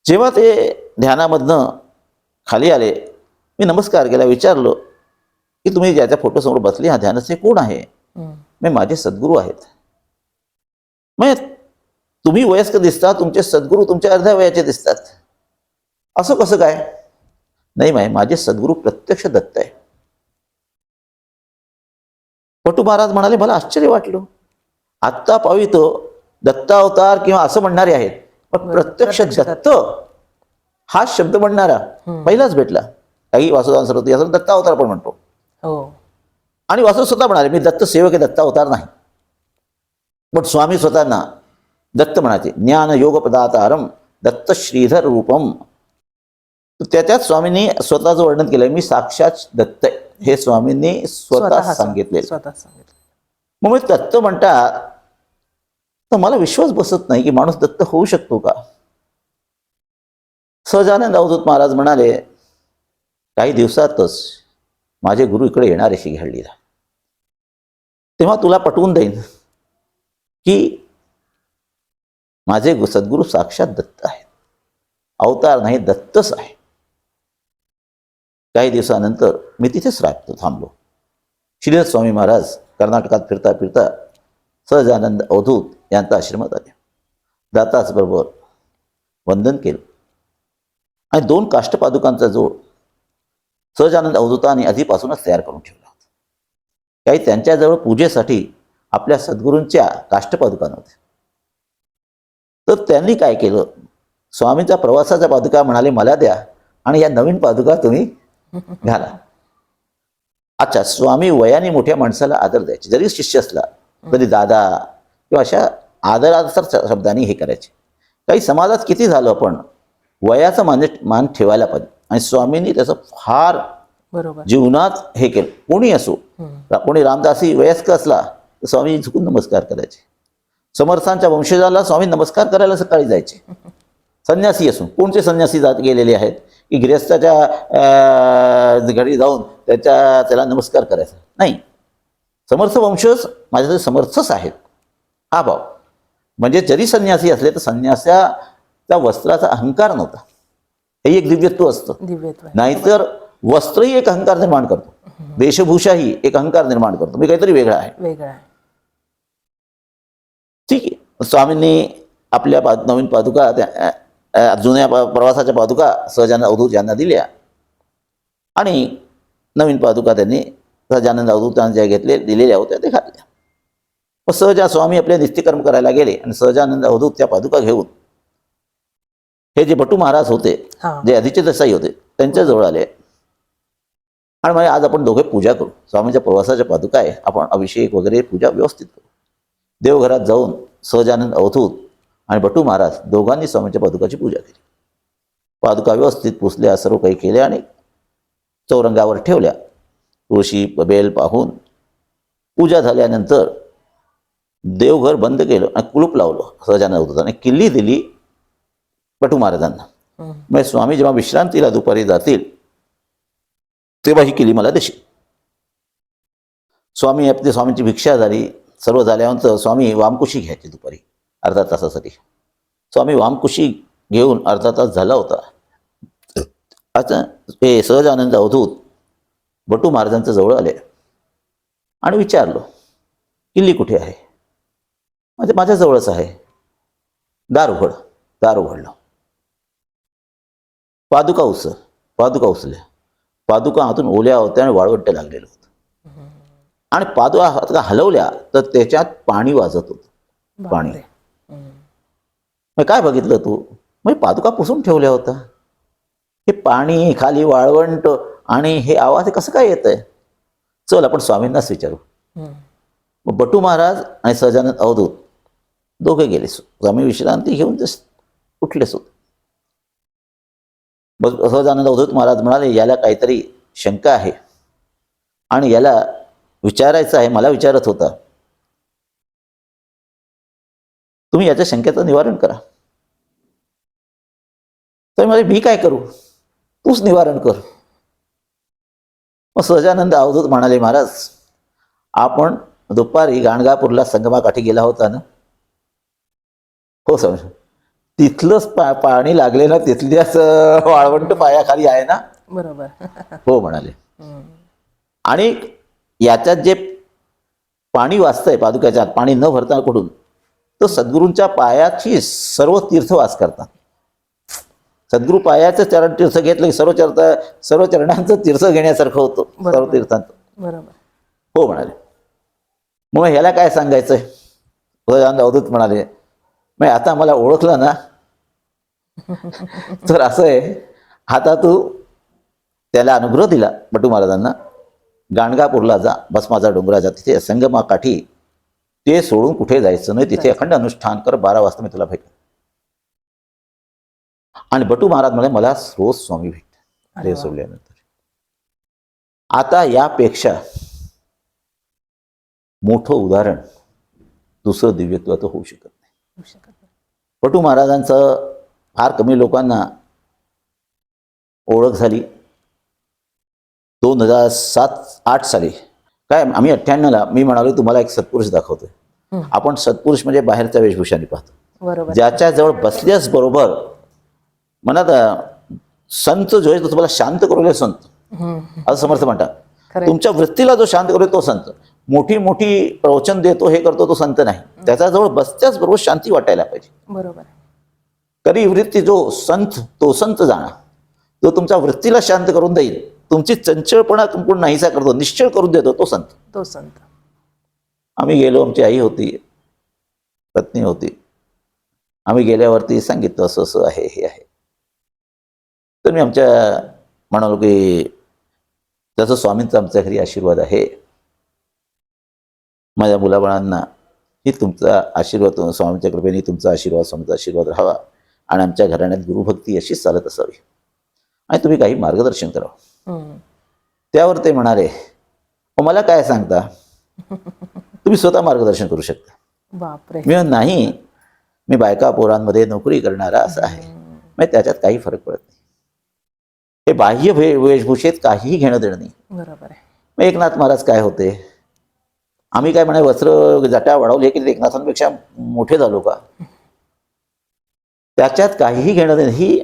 जेव्हा ते ध्यानामधनं खाली आले, मी नमस्कार केला, विचारलो की तुम्ही ज्याच्या फोटो समोर बसले हा ध्यानस्थ कोण आहे? मी माझे सद्गुरू आहेत. मग तुम्ही वयस्क दिसता, तुमचे सद्गुरू तुमच्या अर्ध्या वयाचे दिसतात, असं कसं काय? नाही माय, माझे सद्गुरू प्रत्यक्ष दत्त आहे. पटू महाराज म्हणाले, मला आश्चर्य वाटलं, आत्ता पावितो दत्तावतार किंवा असं म्हणणारे आहेत, पण प्रत्यक्ष दत्त हा शब्द म्हणणारा पहिलाच भेटला. काही वासुदेव सरस्वती असं दत्तावतार पण म्हणतो. आणि वासुदेव स्वतः म्हणाले, मी दत्त सेवक आहे, दत्तावतार नाही. पण स्वामी स्वतःना दत्त म्हणायचे, ज्ञान योग पदातारम दत्त श्रीधर रूपम. त्याच्यात स्वामींनी स्वतःचं वर्णन केलंय, मी साक्षात दत्त आहे, हे स्वामींनी स्वतः सांगितले. मग मी दत्त म्हणतात तर मला विश्वास बसत नाही की माणूस दत्त होऊ शकतो का? सहजानंद अवधूत महाराज म्हणाले, काही दिवसातच माझे गुरु इकडे येणार आहे शिघाडलीला, तेव्हा तुला पटवून देईन की माझे सद्गुरू साक्षात दत्त आहेत, अवतार नाही, दत्तच आहे. काही दिवसानंतर मी तिथेच थांबलो. श्रीधर स्वामी महाराज कर्नाटकात फिरता फिरता सहजानंद अवधूत यांच्या आश्रमात आले. दाताच बरोबर वंदन केलं आणि 2 काष्टपादुकांचा जोड सहजानंद अवधूतांनी आधीपासूनच तयार करून ठेवला होता. काही त्यांच्याजवळ पूजेसाठी आपल्या सद्गुरूंच्या काष्टपादुका नव्हत्या. तर त्यांनी काय केलं, स्वामींचा प्रवासाच्या पादुका म्हणाले मला द्या आणि या नवीन पादुका तुम्ही घाला. अच्छा, स्वामी वयाने मोठ्या माणसाला आदर द्यायचे, जरी शिष्य असला तरी दादा किंवा अशा आदरासर शब्दांनी हे करायचे. काही समाजात किती झालं, पण वयाचा मान ठेवायला पाहिजे. आणि स्वामींनी त्याचं फार जीवनात हे केलं. कोणी असो, कोणी रामदासी वयस्क असला तर स्वामी झुकून नमस्कार करायचे. समर्थांच्या वंशजाला स्वामी नमस्कार करायला सकाळी जायचे. संन्यासी असो, कोणते संन्यासी गेलेले आहेत की गृहस्थाच्या घरी जाऊन त्याला नमस्कार करायचा नाही. समर्थ वंशज माझ्यासाठी समर्थच आहेत, हा भाव. म्हणजे जरी संन्यासी असले तर संन्यासाच्या वस्त्राचा अहंकार नव्हता. हे एक दिव्यत्व असतं. नाहीतर वस्त्रही एक अहंकार निर्माण करतो, वेशभूषाही एक अहंकार निर्माण करतो, मी काहीतरी वेगळा आहे. ठीक आहे. स्वामींनी आपल्या नवीन पादुका, जुन्या प्रवासाच्या पादुका सहजानंद अवधूत यांना दिल्या आणि नवीन पादुका त्यांनी सहजानंद अवधूतांना ज्या दिलेल्या होत्या ते घातल्या. मग सहजा स्वामी आपले नित्यकर्म करायला गेले आणि सहजानंद अवधूत त्या पादुका घेऊन हे जे भटू महाराज होते, जे आधीचे देसाई होते, त्यांच्याजवळ आले आणि म्हणजे आज आपण दोघे पूजा करू. स्वामींच्या प्रवासाच्या पादुका आहे, आपण अभिषेक वगैरे पूजा व्यवस्थित करू. देवघरात जाऊन सहजानंद अवधूत आणि भटू महाराज दोघांनी स्वामींच्या पादुकाची पूजा केली. पादुका व्यवस्थित पुसल्या, सर्व काही केल्या आणि चौरंगावर ठेवल्या. तुळशी बेल पाहून पूजा झाल्यानंतर देवघर बंद केलं आणि कुलूप लावलं. सहजानंद अवधूतांनी किल्ली दिली भटू महाराजांना मग स्वामी जेव्हा विश्रांतीला दुपारी जातील तेव्हा ही किली मला देशील. स्वामींची भिक्षा झाली, सर्व झाल्यानंतर स्वामी वामकुशी घ्यायचे दुपारी अर्धा तासासाठी. स्वामी वामकुशी घेऊन अर्धा तास झाला होता. आता हे सहजानंद अवधूत बटू महाराजांच्या जवळ आले आणि विचारलो, किल्ली कुठे आहे? म्हणजे माझ्या जवळच आहे. दार उघडलं. पादुका उचल्या. पादुका हातून ओल्या होत्या आणि वाळवंट लागलेलं होतं. आणि पादुका हलवल्या तर त्याच्यात पाणी वाजत होतं. पाणी. मग काय बघितलं तू? म्हणजे पादुका पुसून ठेवल्या होत्या. हे पाणी, खाली वाळवंट आणि हे आवाज हे कसं काय येत आहे? चल आपण स्वामींनाच विचारू. मग बटू महाराज आणि सहजानंद अवधूत दोघे गेले. स्वामी विश्रांती घेऊन ते उठलेच होते. मग सहजानंद अवधूत महाराज म्हणाले, याला काहीतरी शंका आहे आणि याला विचारायचं आहे. मला विचारत होता. तुम्ही याच्या शंकेचं निवारण करा. तर मी काय करू? तूच निवारण कर. मग सहजानंद अवधूत म्हणाले, महाराज आपण दुपारी गाणगापूरला संगमाकाठी गेला होता ना? हो समज. तिथलंच पाणी लागले ना, तिथल्याच वाळवंट पायाखाली आहे ना? बरोबर. हो म्हणाले. आणि याच्यात जे पाणी वाचतंय पादुक्याच्या आत, पाणी न भरता कुठून, तर सद्गुरूंच्या पायाची सर्व तीर्थ वास करतात. सद्गुरू पायाचं चरण तीर्थ घेतलं की सर्व चरणांचं तीर्थ घेण्यासारखं होतं. सर्व तीर्थांचं. बरोबर. हो म्हणाले. मग ह्याला काय सांगायचंय? अवधूत म्हणाले, मग आता मला ओळखलं ना, तर असं आहे, आता तू त्याला अनुग्रह दिला बटू महाराजांना, गाणगापूरला जा, भस्माचा डोंगरा जा, तिथे संगमाकाठी ते सोडून कुठे जायचं नाही, तिथे अखंड अनुष्ठान कर, 12 वाजता मी तुला भेटेन. आणि बटू महाराज म्हणाले, मला रोज स्वामी भेट ते सोडल्यानंतर. आता यापेक्षा मोठं उदाहरण दुसरं दिव्यत्वाचं होऊ शकत नाही. बटू महाराजांचं फार कमी लोकांना ओळख झाली. 2007-08 साली काय, आम्ही 98ला मी म्हणालो तुम्हाला एक सत्पुरुष दाखवतोय. आपण सत्पुरुष म्हणजे बाहेरच्या वेशभूषाने पाहतो. बरोबर. ज्याच्याजवळ बसल्याच बरोबर मनात संत जो आहे तो तुम्हाला शांत करू संत, असं समर्थ म्हणतात. तुमच्या वृत्तीला जो शांत करू तो संत. मोठी मोठी प्रवचन देतो, हे करतो, तो संत नाही. त्याच्याजवळ बसल्याच बरोबर शांती वाटायला पाहिजे. बरोबर. तरी वृत्ती जो संत, तो संत जाणा, जो तुमच्या वृत्तीला शांत करून देईल, तुमची चंचलपणा तुमकडून नाहीसा करतो, निश्चळ करून देतो, तो संत. आम्ही गेलो, आमची आई होती, पत्नी होती. आम्ही गेल्यावरती सांगितलं असं असं आहे, हे आहे. तर मी म्हणालो की जसं स्वामींचा आमच्या घरी आशीर्वाद आहे, माझ्या मुलाबाळांना ही तुमचा आशीर्वाद, स्वामींच्या कृपेने तुमचा आशीर्वाद, स्वामींचा आशीर्वाद राहावा आणि आमच्या घराण्यात गुरुभक्ती अशीच चालत असावी आणि तुम्ही काही मार्गदर्शन करावं. त्यावर ते म्हणाले, मला काय सांगता, तुम्ही स्वतः मार्गदर्शन करू शकता. बापरे. मी नाही, मी बायका पोरांमध्ये नोकरी करणारा असा आहे, मग त्याच्यात काही फरक पडत नाही. हे बाह्य वेशभूषेत काहीही घेणं देणं नाही. बरोबर आहे. मग एकनाथ महाराज काय होते, आम्ही काय म्हणे वस्त्र जटा वाढवले की एकनाथांपेक्षा मोठे झालो का? त्याच्यात काहीही घेणं देणं. ही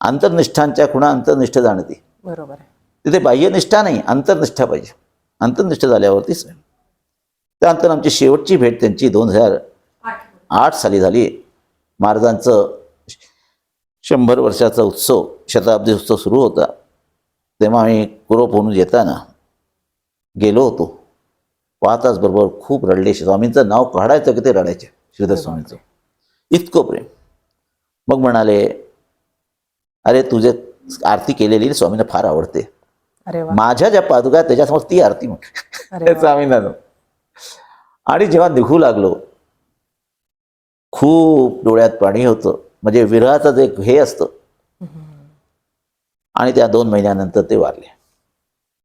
अंतर्निष्ठांच्या खुणा अंतर्निष्ठ जाणती. बरोबर आहे. तिथे बाह्यनिष्ठा नाही, अंतर्निष्ठा पाहिजे. अंतर्निष्ठ झाल्यावरतीच. त्यानंतर आमची शेवटची भेट त्यांची 2008 साली झाली. महाराजांचं 100 वर्षाचा उत्सव, शताब्दी उत्सव सुरू होता. तेव्हा आम्ही कुरोप होऊन येताना गेलो होतो. पाहताच बरोबर खूप रडले. स्वामींचं नाव काढायचं की ते रडायचे. श्रीधर स्वामींचं इतकं प्रेम. मग म्हणाले, अरे तुझे आरती केलेली स्वामींना फार आवडते. अरे वा. माझ्या ज्या पादुका त्याच्यासमोर ती आरती म्हटली स्वामींना. आणि जेव्हा निघू लागलो, खूप डोळ्यात पाणी होतं. म्हणजे विरहाचं जे हे असतं. आणि त्या 2 महिन्यानंतर ते वारले.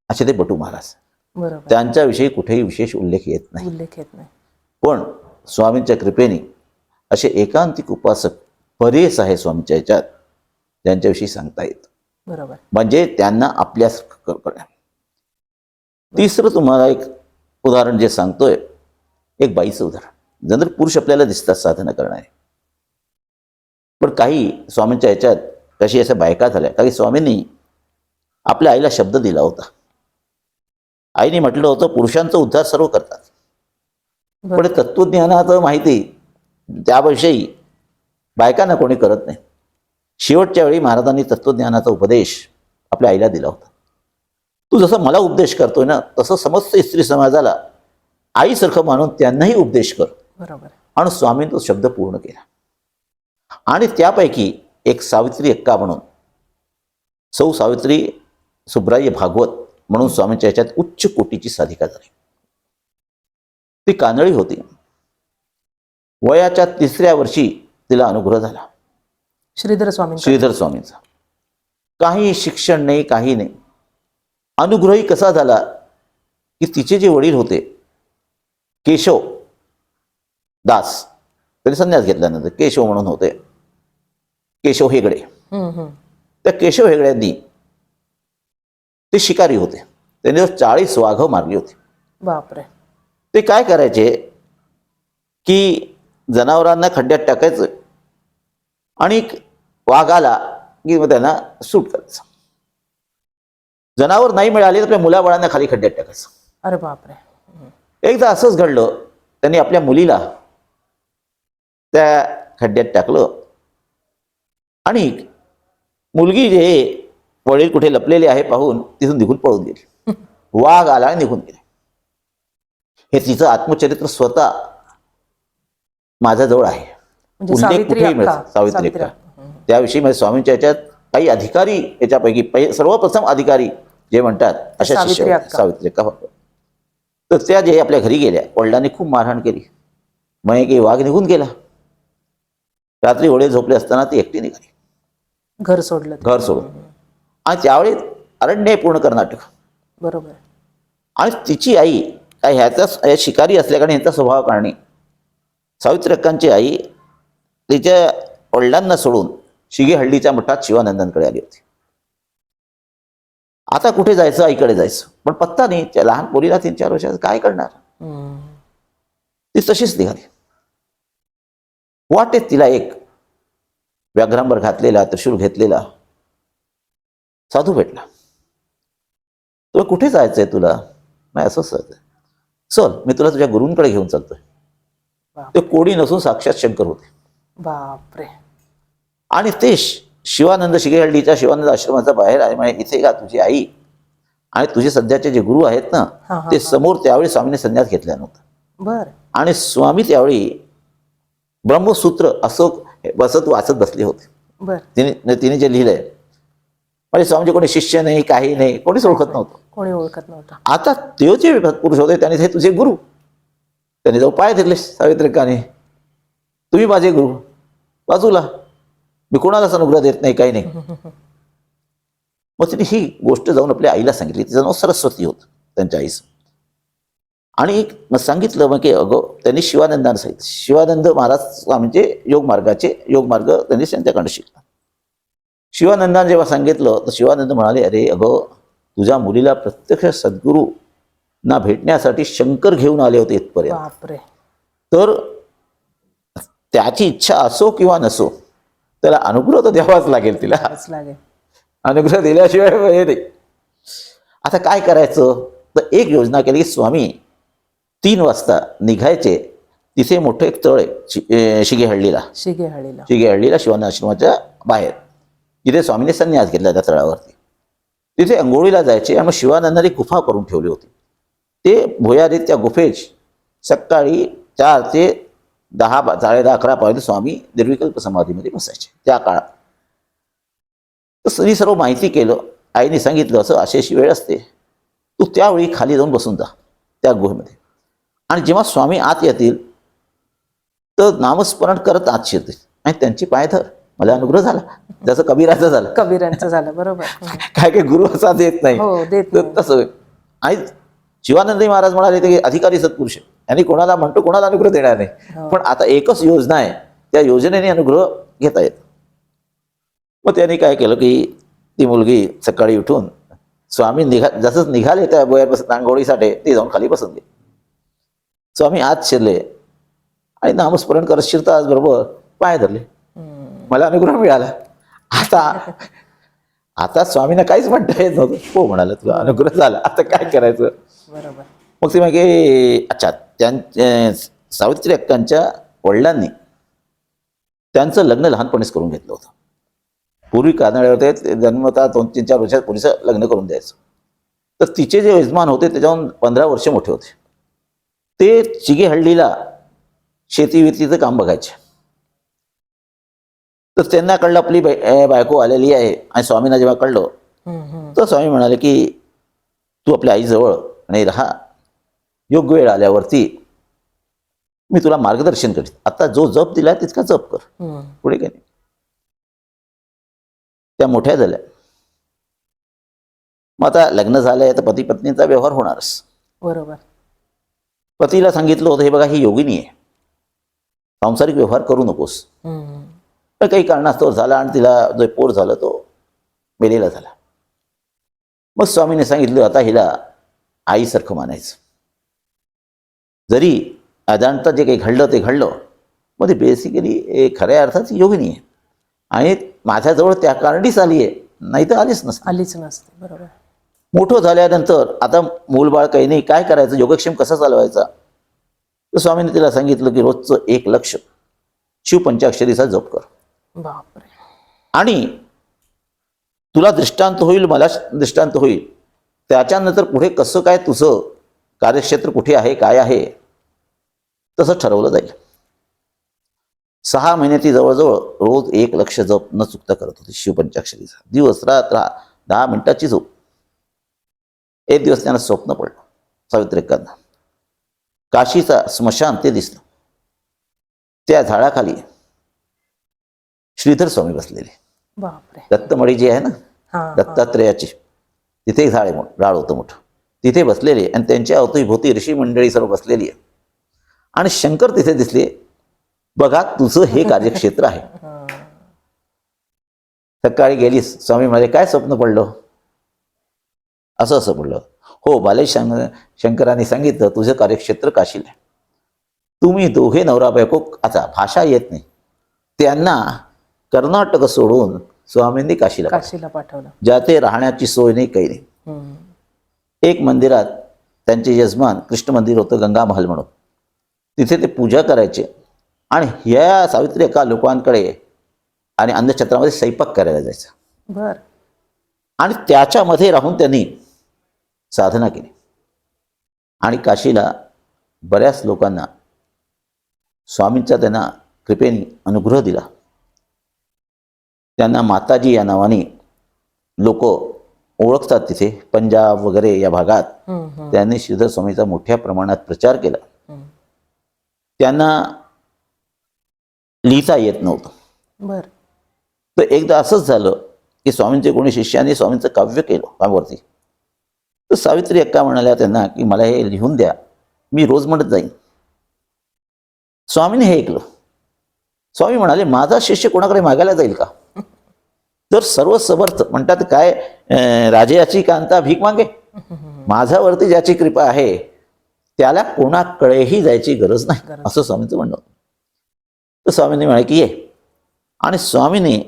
असे ते बटू महाराज. बरोबर. त्यांच्याविषयी कुठेही विशेष उल्लेख येत नाही. पण स्वामींच्या कृपेने असे एकांतिक उपासक बरेच आहे स्वामींच्या ह्याच्यात. ज्यांच्याविषयी सांगता येतं, बरोबर. म्हणजे त्यांना आपल्यासारखं करणं. तिसरं तुम्हाला एक उदाहरण जे सांगतोय, एक बाईचं उदाहरण. जनरल पुरुष आपल्याला दिसतात साधना करणारे, पण काही स्वामींच्या ह्याच्यात कशी अशा बायका झाल्या. काही स्वामींनी आपल्या आईला शब्द दिला होता. आईने म्हटलं होतं पुरुषांचा उद्धार सर्व करतात, पण बरोबर. तत्वज्ञानाचं माहिती त्याविषयी बायकांना कोणी करत नाही. शेवटच्या वेळी महाराजांनी तत्वज्ञानाचा उपदेश आपल्या आईला दिला होता. तू जसं मला उपदेश करतोय ना, तसं समस्त स्त्री समाजाला आईसारखं मानून त्यांनाही उपदेश कर. बरोबर. आणि स्वामींनी तो शब्द पूर्ण केला. आणि त्यापैकी एक सावित्री एक्का म्हणून, सौ सावित्री सुब्राय भागवत म्हणून स्वामींच्या ह्याच्यात उच्च कोटीची साधिका झाली. ती कानळी होती. वयाच्या 3ऱ्या वर्षी तिला अनुग्रह झाला श्रीधर स्वामी. श्रीधर स्वामींचा. काही शिक्षण नाही, काही नाही. अनुग्रही कसा झाला की तिचे जे वडील होते केशव दास, त्यांनी संन्यास घेतल्यानंतर केशव म्हणून होते, केशव हेगडे. त्या केशव हेगड्यांनी, ते शिकारी होते, त्यांनी 40 वाघ मारली होती. बापरे. ते काय करायचे की जनावरांना खड्ड्यात टाकायचं आणि वाघ आला की मग त्यांना सूट करायचं. जनावर नाही मिळाले तर आपल्या मुलाबाळांना खाली खड्ड्यात टाकायचं. अरे बापरे. एकदा असंच घडलं, त्यांनी आपल्या मुलीला त्या खड्ड्यात टाकलं आणि मुलगी जे वडील कुठे लपलेले आहे पाहून तिथून निघून पळून गेली. वाघ आला आणि निघून गेले. हे तिचं आत्मचरित्र स्वतः माझ्याजवळ आहे. म्हणजे उल्लेख सावित्री कुठेही मिळतो. अक्का. सावित्री अक्का. त्याविषयी म्हणजे स्वामींच्या ह्याच्यात काही अधिकारी, याच्यापैकी सर्वप्रथम अधिकारी जे म्हणतात अशा सावित्री शिष्य अक्का. सावित्री अक्का. तर त्या जे आपल्या घरी गेल्या, वडिलांनी खूप मारहाण केली. मग एक वाघ निघून गेला. रात्री वडील झोपले असताना ती एकटी निघाली, घर सोडलं. घर सोडून. आणि त्यावेळी अरण्य पूर्ण कर्नाटक. बरोबर. आणि तिची आई काय ह्या शिकारी असल्याकारणे ह्यांचा स्वभाव कारणे सावित्री अक्कांची आई तिच्या वडिलांना सोडून शिगेहळ्ळीच्या मठात शिवानंदांकडे आली होती. आता कुठे जायचं, आईकडे जायचं, पण पत्ता नाही. त्या लहान मुलीला 3-4 वर्षाचं काय करणार. ती तशीच निघाली. वाटेत तिला एक व्याघ्रांबर घातलेला, त्रिशूल घेतलेला साधू भेटला. तुला कुठे जायचंय तुला? नाही, असंच जायचंय. चल, मी तुला तुझ्या गुरूंकडे घेऊन चालतोय. ते कोडी नसून साक्षात शंकर होते. बापरे. आणि ते शिवानंद शिगेहळ्ळीच्या शिवानंद आश्रमाचा बाहेर आहे. म्हणजे इथे का तुझी आई आणि तुझे सध्याचे जे गुरु आहेत ना, ते समोर. त्यावेळी स्वामीने संन्यास घेतला नव्हता. बर. आणि स्वामी त्यावेळी ब्रह्मसूत्र असं बसत वाचत बसले होते. बर. तिने जे लिहिलंय, म्हणजे स्वामीचे कोणी शिष्य नाही, काही नाही, कोणीच ओळखत नव्हतं. कोणी ओळखत नव्हतं. आता ते जे पुरुष होते त्यांनी हे तुझे गुरु, त्यांनी जाऊ पाय धरले सावित्रिकाने, तुम्ही माझे गुरु, बाजूला, मी कोणालाच अनुग्रह देत नाही, काही नाही. मग तिने ही गोष्ट जाऊन आपल्या आईला सांगितली. तिचं नाव सरस्वती होतं त्यांच्या आईचं. आणि मग सांगितलं मग की अगं, त्यांनी शिवानंदांना सांगितलं. शिवानंद महाराज स्वामींचे योग मार्ग त्यांनी त्यांच्याकडे शिकला. शिवानंदांना जेव्हा सांगितलं तर शिवानंद म्हणाले, अरे अगं, तुझ्या मुलीला प्रत्यक्ष सद्गुरू ना भेटण्यासाठी शंकर घेऊन आले होते इथपर्यंत. बापरे. तर त्याची इच्छा असो किंवा नसो, त्याला अनुग्रह तर द्यावाच लागेल. तिला अनुग्रह दिल्याशिवाय हे नाही. आता काय करायचं? तर एक योजना केली की स्वामी 3 वाजता निघायचे. तिथे मोठं एक तळ आहे शिगेहळ्ळीला शिवानंद आश्रमाच्या बाहेर, जिथे स्वामीने संन्यास घेतला त्या तळावरती. तिथे अंघोळीला जायचे. आणि मग शिवानंदाने गुफा करून ठेवली होती. ते भुयारीत त्या गुफेत सकाळी 4 ते 10 10:30 11 पर्यंत स्वामी निर्विकल्प समाधीमध्ये बसायचे त्या काळात. तर सर्व माहिती केलं. आईने सांगितलं, असं अशी वेळ असते, तू त्यावेळी खाली जाऊन बसून जा त्या गुहेमध्ये. आणि जेव्हा स्वामी आत येतील तर नामस्मरण करत आत शिरतील आणि त्यांची पाय धर, मला अनुग्रह झाला. जसं कबीरांचं झालं. बरोबर. काय काय गुरु असा देत नाही, तसं. आणि शिवानंद महाराज म्हणाले ते अधिकारी सत्पुरुष यांनी कोणाला म्हणतो कोणाला अनुग्रह देणार नाही, पण आता एकच योजना आहे, त्या योजनेने अनुग्रह घेता येत. मग त्यांनी काय केलं की ती मुलगी सकाळी उठून स्वामी जसंच निघाले त्या बोयात आंघोळीसाठी ती जाऊन खाली बसून गेली. स्वामी आत शिरले आणि नामस्मरण करत शिरताच बरोबर पाय धरले. मला अनुग्रह मिळाला. आता आता स्वामींना काहीच म्हणता येत नव्हतं. हो म्हणाले, तुला अनुग्रह झाला, आता काय करायचं. बरोबर. मग ते मागे अच्छा सावित्री अक्कांच्या वडिलांनी त्यांचं लग्न लहानपणीच करून घेतलं होतं. पूर्वी कानड्यावर ते जन्मता 2-3-4 वर्षात पुरीचं लग्न करून द्यायचं. तर तिचे जे यजमान होते त्याच्याहून 15 वर्ष मोठे होते. ते चिगेहळ्ळीला शेती काम बघायचे. तर त्यांना कळलं आपली बायको आलेली आहे. आणि स्वामींना जेव्हा कळलं तर स्वामी म्हणाले की तू आपल्या आईजवळ आणि राहा, योग्य वेळ आल्यावरती मी तुला मार्गदर्शन करीन. आता जो जप दिलाय तितका जप कर, पुढे काय नाही. त्या मोठ्या झाल्या. मग आता लग्न झालंय तर पती पत्नीचा व्यवहार होणारच. बरोबर. पतीला सांगितलं होतं, हे बघा ही योगिनी आहे, सांसारिक व्यवहार करू नकोस. तर काही कारणास्तव झाला आणि तिला जो पोर झाला तो मेलेला झाला. मग स्वामीने सांगितलं आता हिला आईसारखं मानायचं. जरी अजाणता जे काही घडलं ते घडलं, मग ते बेसिकली खऱ्या अर्थात योगिनी आहे आणि माझ्याजवळ त्या कारणीच आली आहे, नाही तर आलीच नसते. बरोबर. मोठं झाल्यानंतर आता मूलबाळ काही नाही, काय करायचं, योगक्षेम कसा चालवायचा. तर स्वामीने तिला सांगितलं की रोजचं 1 लक्ष शिवपंचाक्षरीचा जप कर. बापरे. आणि तुला दृष्टांत होईल, मला दृष्टांत होईल, त्याच्यानंतर पुढे कसं काय तुझं कार्यक्षेत्र कुठे आहे, काय आहे, तसं ठरवलं जाईल. 6 महिने ती जवळजवळ रोज 1 लक्ष जप न चुकता करत होती शिवपंचाक्षरीचा. दिवस रात्र 10 मिनिटाची झोप. एक दिवस त्यांना स्वप्न पडलं सावित्री अक्कांना. काशीचा स्मशान ते दिसलं. त्या झाडाखाली श्रीधर स्वामी बसलेले. बापरे. दत्तमळी जी आहे ना दत्तात्रेयाची, तिथे एक झाड होतं मोठं, तिथे बसलेले आणि त्यांच्या अवतीभोवती ऋषी मंडळी सर्व बसलेली आहे. आणि शंकर तिथे दिसले. बघा तुझं हे कार्यक्षेत्र आहे. सकाळी गेलीस, स्वामी म्हणाले काय स्वप्न पडलं. असं पडलं. हो, बाले शंकरांनी सांगितलं तुझं कार्यक्षेत्र काशीला आहे. तुम्ही दोघे नवरा बायको, आता भाषा येत नाही, त्यांना कर्नाटक सोडून स्वामींनी काशीला पाठवलं. ज्याते राहण्याची सोय नाही, काही नाही. एक मंदिरात त्यांचे यजमान कृष्ण मंदिर होतं, गंगा महल म्हणून, तिथे ते पूजा करायचे. आणि ह्या सावित्री अक्का लोकांकडे आणि अन्नछत्रामध्ये स्वयंपाक करायला जायचा. बर. आणि त्याच्यामध्ये राहून त्यांनी साधना केली. आणि काशीला बऱ्याच लोकांना स्वामींचा त्यांना कृपेने अनुग्रह दिला. त्यांना माताजी या नावाने लोक ओळखतात. तिथे पंजाब वगैरे या भागात त्यांनी श्रीधर स्वामीचा मोठ्या प्रमाणात प्रचार केला. त्यांना लिहिता येत नव्हतं. बर. तर एकदा असंच झालं की स्वामींचे कोणी शिष्याने स्वामींचं काव्य केलं काव्यावरती. तर सावित्री अक्का म्हणाल्या त्यांना की मला हे लिहून द्या, मी रोज म्हणत जाईन. स्वामीने हे ऐकलं. स्वामी म्हणाले माझा शिष्य कोणाकडे मागायला जाईल का. तर सर्व समर्थ म्हणतात काय, राजाची कांता भीक मागे. माझ्यावरती ज्याची कृपा आहे त्याला कोणाकडेही जायची गरज नाही, असं स्वामींचं म्हणणं. तर स्वामींनी म्हणाले की ये. आणि स्वामीने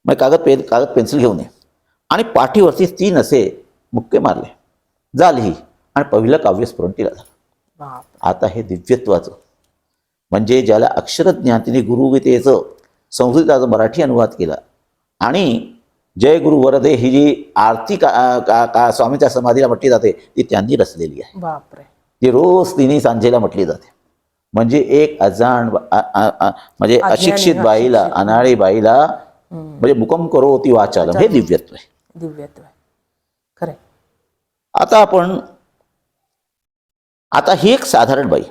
मग कागद पेन्सिल घेऊन ये आणि पाठीवरती 3 असे मुक्के मारले. जा लिही. आणि पहिलं काव्य स्फुरण तिला झालं. आता हे दिव्यत्वाचं म्हणजे ज्याला अक्षरज्ञान, तिने गुरुगीतेचं संस्कृताचा मराठी अनुवाद केला. आणि जय गुरु वरदे ही जी आरती स्वामीच्या समाधीला म्हटली जाते ती त्यांनी रचलेली आहे. बापरे. ती रोज तिन्ही सांजेला म्हटली जाते. म्हणजे एक अजाण म्हणजे अशिक्षित बाईला, अनाळी बाईला म्हणजे मुकम करो ती वाचालम, हे दिव्यत्व आहे. दिव्यत्व आहे खरं. आता ही एक साधारण बाई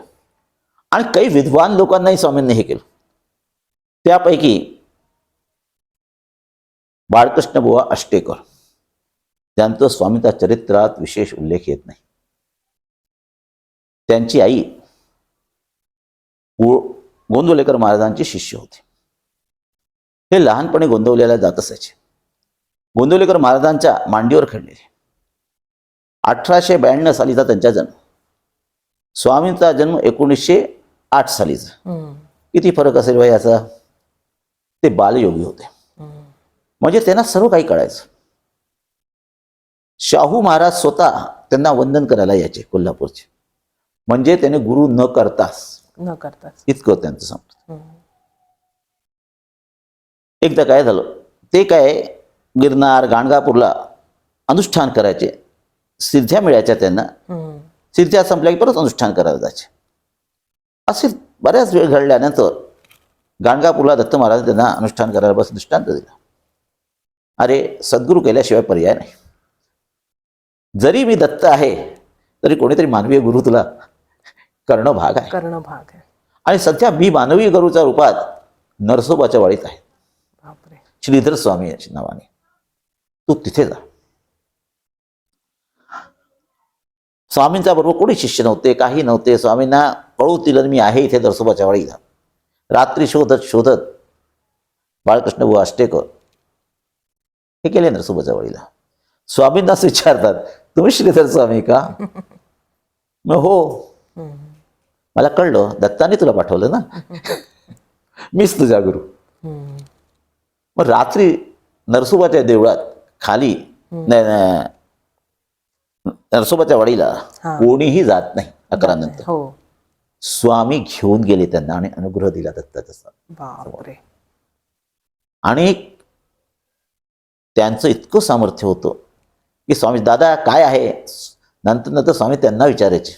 आणि काही विद्वान लोकांनाही स्वामींनी हे केलं. त्यापैकी बाळकृष्ण बुवा अष्टेकर, त्यांचं स्वामींच्या चरित्रात विशेष उल्लेख येत नाही. त्यांची आई गोंदवलेकर महाराजांची शिष्य होती. हे लहानपणी गोंदवलेला जात असायचे. गोंदवलेकर महाराजांच्या मांडीवर खेळलेले. 1892 सालीचा त्यांचा जन्म. स्वामींचा जन्म 1908 सालीचा. किती फरक असेल भाई याचा. ते बालयोगी होते, म्हणजे त्यांना सर्व काही कळायचं. शाहू महाराज स्वतः त्यांना वंदन करायला यायचे कोल्हापूरचे, म्हणजे त्याने गुरु न करताच इतकं त्यांचं समज. एकदा काय झालं, ते काय गिरनार गाणगापूरला अनुष्ठान करायचे. सिद्ध्या मिळायच्या त्यांना. सिद्ध्या संपल्या की परत अनुष्ठान करायला जायचे. असे बऱ्याच वेळ घडल्यानंतर गाणगापूरला दत्त महाराज त्यांना अनुष्ठान करायला बस दृष्टांत दिला. अरे सद्गुरू केल्याशिवाय पर्याय नाही. जरी मी दत्त आहे तरी कोणीतरी मानवीय गुरु तुला करणं भाग आहे. आणि सध्या मी मानवी गुरुच्या रूपात नरसोबाच्या वाडीत आहे. श्रीधर स्वामी याच्या नावाने. तू तिथे जा. स्वामींच्या बरोबर कोणी शिष्य नव्हते, काही नव्हते. स्वामींना कळू दिलं मी आहे इथे नरसोबाच्या वाडीला. रात्री शोधत शोधत बाळकृष्ण बुवा आष्टेकर हे गेले नरसोबाच्या वाडीला. स्वामींनाच विचारतात, तुम्ही श्रीधर स्वामी का? मग हो. मला कळलं, दत्ताने तुला पाठवलं ना, मीच तुझा गुरु. मग रात्री नरसोबाच्या देवळात खाली नरसोबाच्या वाडीला कोणीही जात नाही 11 नंतर. स्वामी घेऊन गेले त्यांना आणि अनुग्रह दिला दत्ताचा. आणि त्यांचं इतकं सामर्थ्य होतं की स्वामी दादा काय आहे, नंतर स्वामी त्यांना विचारायचे.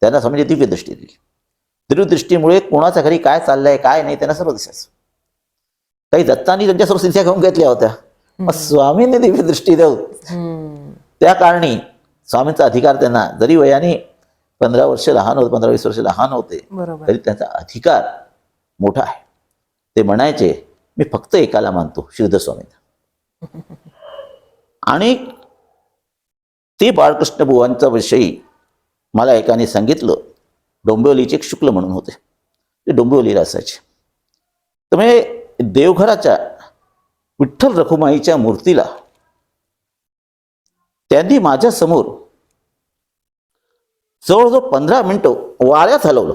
त्यांना स्वामीची दिव्य दृष्टी दिली. दिव्य दृष्टीमुळे कोणाच्या घरी काय चाललंय काय नाही त्यांना सर्व दिसायचं. काही दत्तांनी त्यांच्यासमोर सिद्ध्या घेऊन घेतल्या होत्या, मग स्वामींनी दिव्य दृष्टी देऊन त्या कारणी स्वामींचा अधिकार त्यांना, जरी वयाने 15 वर्ष लहान होते, 15-20 वर्ष लहान होते, तरी त्यांचा अधिकार मोठा आहे. ते म्हणायचे मी फक्त एकाला मानतो, श्रीधर स्वामींना. आणि ते बाळकृष्ण बुवांच्या विषयी मला एकाने सांगितलं. डोंबिवलीचे एक शुक्ल म्हणून होते, ते डोंबिवलीला असायचे. त्यामुळे देवघराच्या विठ्ठल रखुमाईच्या मूर्तीला त्यांनी माझ्या समोर जवळजवळ 15 मिनिटं वाऱ्यात हलवलं.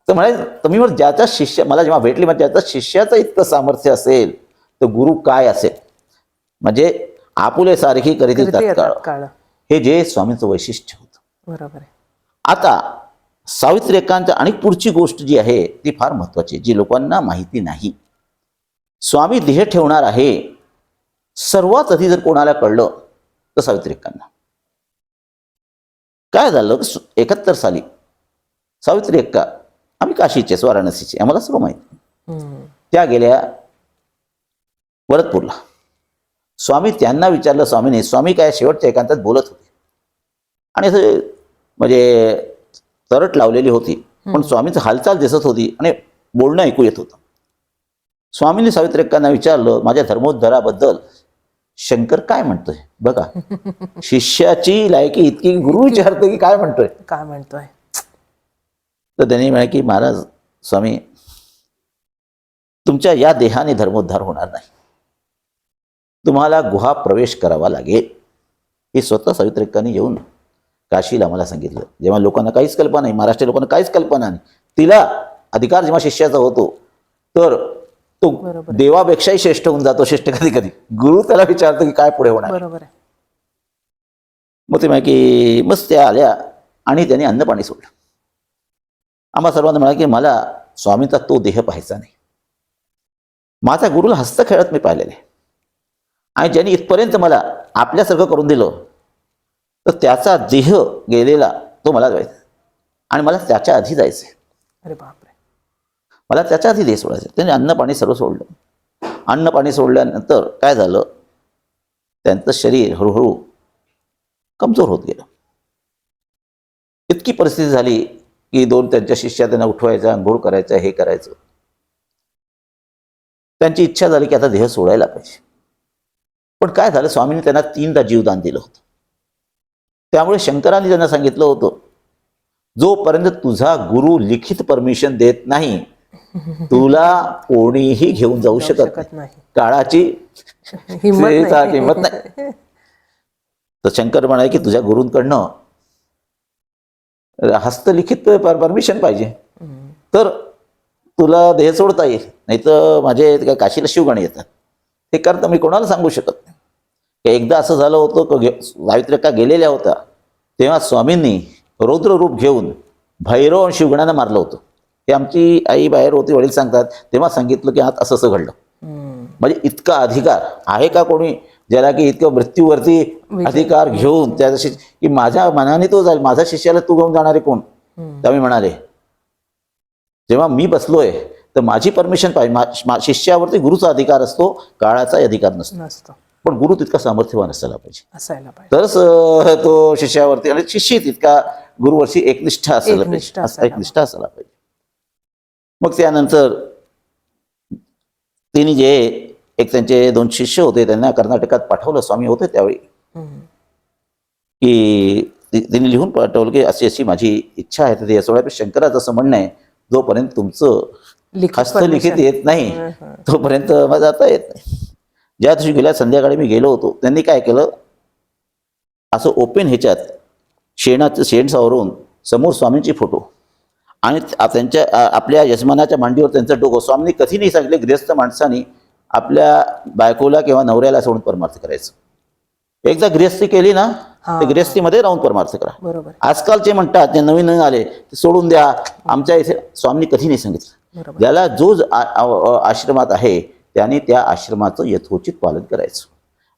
तर म्हणाले तुम्ही ज्याचा शिष्य मला जेव्हा भेटली, म्हणजे ज्याचा शिष्याचं इतकं सामर्थ्य असेल तर गुरु काय असेल. म्हणजे आपुले सारखी करीती तत्काळ, हे जे स्वामींचं वैशिष्ट्य होतं. बरोबर आहे. आता सावित्री एकांच्या आणि पुढची गोष्ट जी आहे ती फार महत्वाची, जी लोकांना माहिती नाही. स्वामी देह ठेवणार आहे सर्वात आधी जर कोणाला कळलं तर सावित्री एकांना. काय झालं, 71 साली सावित्री एक्का, आम्ही काशीचे वाराणसीचे, आम्हाला सर्व माहिती, त्या गेल्या वरदपूरला. स्वामी त्यांना विचारलं, स्वामीने, स्वामी काय शेवटच्या एकांतात बोलत होते आणि असं म्हणजे तरट लावलेली होती, पण स्वामींचं हालचाल दिसत होती आणि बोलणं ऐकू येत होतं. स्वामींनी सावित्री एक्कांना विचारलं, माझ्या धर्मोद्धाराबद्दल शंकर काय म्हणतोय बघा. शिष्याची लायकी इतकी, गुरु विचारतो की काय म्हणतोय. तर त्यांनी म्हणाले की महाराज स्वामी, तुमच्या या देहाने धर्मोद्धार होणार नाही, तुम्हाला गुहा प्रवेश करावा लागेल. हे स्वतः सावित्री एक्कांनी येऊन काशीला मला सांगितलं. जेव्हा लोकांना काहीच कल्पना नाही, महाराष्ट्रीय लोकांना काहीच कल्पना नाही, तिला अधिकार जेव्हा शिष्याचा होतो तर तो देवापेक्षाही श्रेष्ठ होऊन जातो. श्रेष्ठ कधी कधी गुरु त्याला विचारतो की काय पुढे होणार. बरोबर आहे. मग ते म्हणाले की मस्त त्या आल्या आणि त्यांनी अन्न पाणी सोडलं. आम्हा सर्वांना म्हणाले की मला स्वामींचा तो देह पाहायचा नाही. माझ्या गुरुला हस्त खेळत मी पाहिलेले, आणि ज्यांनी इथपर्यंत मला आपल्यासारखं करून दिलं तर त्याचा देह गेलेला तो मला जायचा आणि मला त्याच्या आधी जायचंय. अरे बापरे. मला त्याच्या आधी देह सोडायचं. त्यांनी अन्न पाणी सर्व सोडलं. अन्न पाणी सोडल्यानंतर काय झालं, त्यांचं शरीर हळूहळू कमजोर होत गेलं. इतकी परिस्थिती झाली की 2 त्यांच्या शिष्या त्यांना उठवायचा, अंघोळ करायचं, हे करायचं. त्यांची इच्छा झाली की आता देह सोडायला पाहिजे. पण काय झालं, स्वामींनी त्यांना 3दा जीवदान दिलं होतं. त्यामुळे शंकरांनी त्यांना सांगितलं होतं, जोपर्यंत तुझा गुरु लिखित परमिशन देत नाही तुला कोणीही घेऊन जाऊ शकत नाही. नाही. काळाची हिंमत नाही. किंमत नाही. तर शंकर म्हणाले की तुझ्या गुरूंकडनं हस्तलिखित परमिशन पाहिजे, तर तुला देह सोडता येईल, नाही तर माझे काय काशीला शिवगण येतात. हे करता मी कोणाला सांगू शकत नाही. एकदा असं झालं होतं की सावित्रिका गेलेल्या होत्या, तेव्हा स्वामींनी रौद्र रूप घेऊन भैरव आणि शिवगणांना मारलं होतं. हे आमची आई बाहेर होती, वडील सांगतात, तेव्हा सांगितलं की आत असं असं घडलं. म्हणजे इतका अधिकार आहे का कोणी ज्याला की इतकं मृत्यूवरती अधिकार घेऊन त्याच्याशी की माझ्या मनाने तो जाईल, माझ्या शिष्याला तू घेऊन जाणारे कोण? त्यावेळी म्हणाले, जेव्हा मी बसलोय तर माझी परमिशन पाहिजे. शिष्यावरती गुरुचा अधिकार असतो, काळाचा अधिकार नसतो. पण गुरु तितका सामर्थ्यवान असायला पाहिजे, तरच तो शिष्यावरती, आणि शिष्य तितका गुरुवरची एकनिष्ठा असायला पाहिजे. मग त्यानंतर तिने जे एक त्यांचे 2 शिष्य होते त्यांना कर्नाटकात पाठवलं. स्वामी होते त्यावेळी, की तिने लिहून पाठवलं की अशी अशी माझी इच्छा आहे. तर यासोबत शंकराचं असं म्हणणं आहे, जोपर्यंत तुमचं हस्तलिखित येत नाही तोपर्यंत मला जाता येत नाही. ज्या दिवशी गेल्या संध्याकाळी मी गेलो होतो, त्यांनी काय केलं, असं ओपन ह्याच्यात शेण सावरून समोर स्वामींची फोटो आणि त्यांच्या आपल्या यजमानाच्या मांडीवर त्यांचं डोकं. स्वामींनी कधी नाही सांगितले गृहस्थ माणसाने आपल्या बायकोला किंवा नवऱ्याला सोडून परमार्थ करायचं. एकदा गृहस्थी केली ना, ते गृहस्थीमध्ये राहून परमार्थ करा. बरोबर. आजकालचे म्हणतात, जे नवीन आले ते सोडून द्या. आमच्या इथे स्वामींनी कधी नाही सांगितलं. ज्याला जो आश्रमात आहे त्याने त्या आश्रमाचं यथोचित पालन करायचं.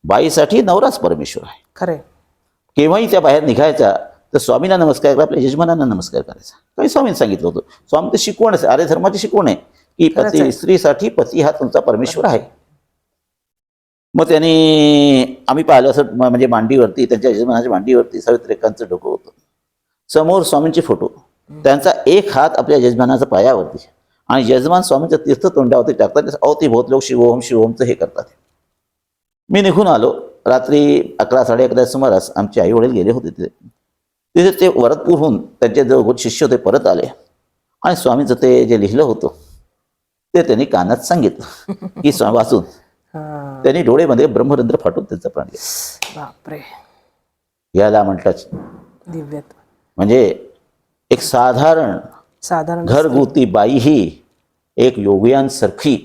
बाईसाठी नवराच परमेश्वर आहे. खरे. केव्हाही त्या बाहेर निघायच्या तर स्वामींना नमस्कार करा, आपल्या यजमानांना नमस्कार करायचा. काही स्वामींनी सांगितलं होतं. स्वामी ते शिकवण आहे, आर्य धर्माची शिकवण आहे की पती स्त्रीसाठी पती हा तुमचा परमेश्वर आहे. मग त्यांनी आम्ही पाहिलं असं, म्हणजे मांडीवरती त्यांच्या यजमानाच्या मांडीवरती सावित्रिकांचं डोकं होतं, समोर स्वामींचे फोटो, त्यांचा एक हात आपल्या यजमानाच्या पायावरती आणि यजमान स्वामींच्या तीर्थ तोंडावरती टाकतात. अवतीभोवत लोक शिवोम शिवोमचं हे करतात. मी निघून आलो रात्री 11 साडे11 सुमारास. आमचे आई वडील गेले होते तिथे ते वरदपूरहून त्यांचे जो शिष्य होते परत आले आणि स्वामींचं ते जे लिहिलं होतं ते त्यांनी कानात सांगितलं की वाचून. त्यांनी डोळेमध्ये ब्रह्मरंध्र फाटून त्यांचा प्राण गेला. बापरे. याला म्हटलं दिव्यत्व. म्हणजे एक साधारण घरगुती बाई ही एक योगियांसारखी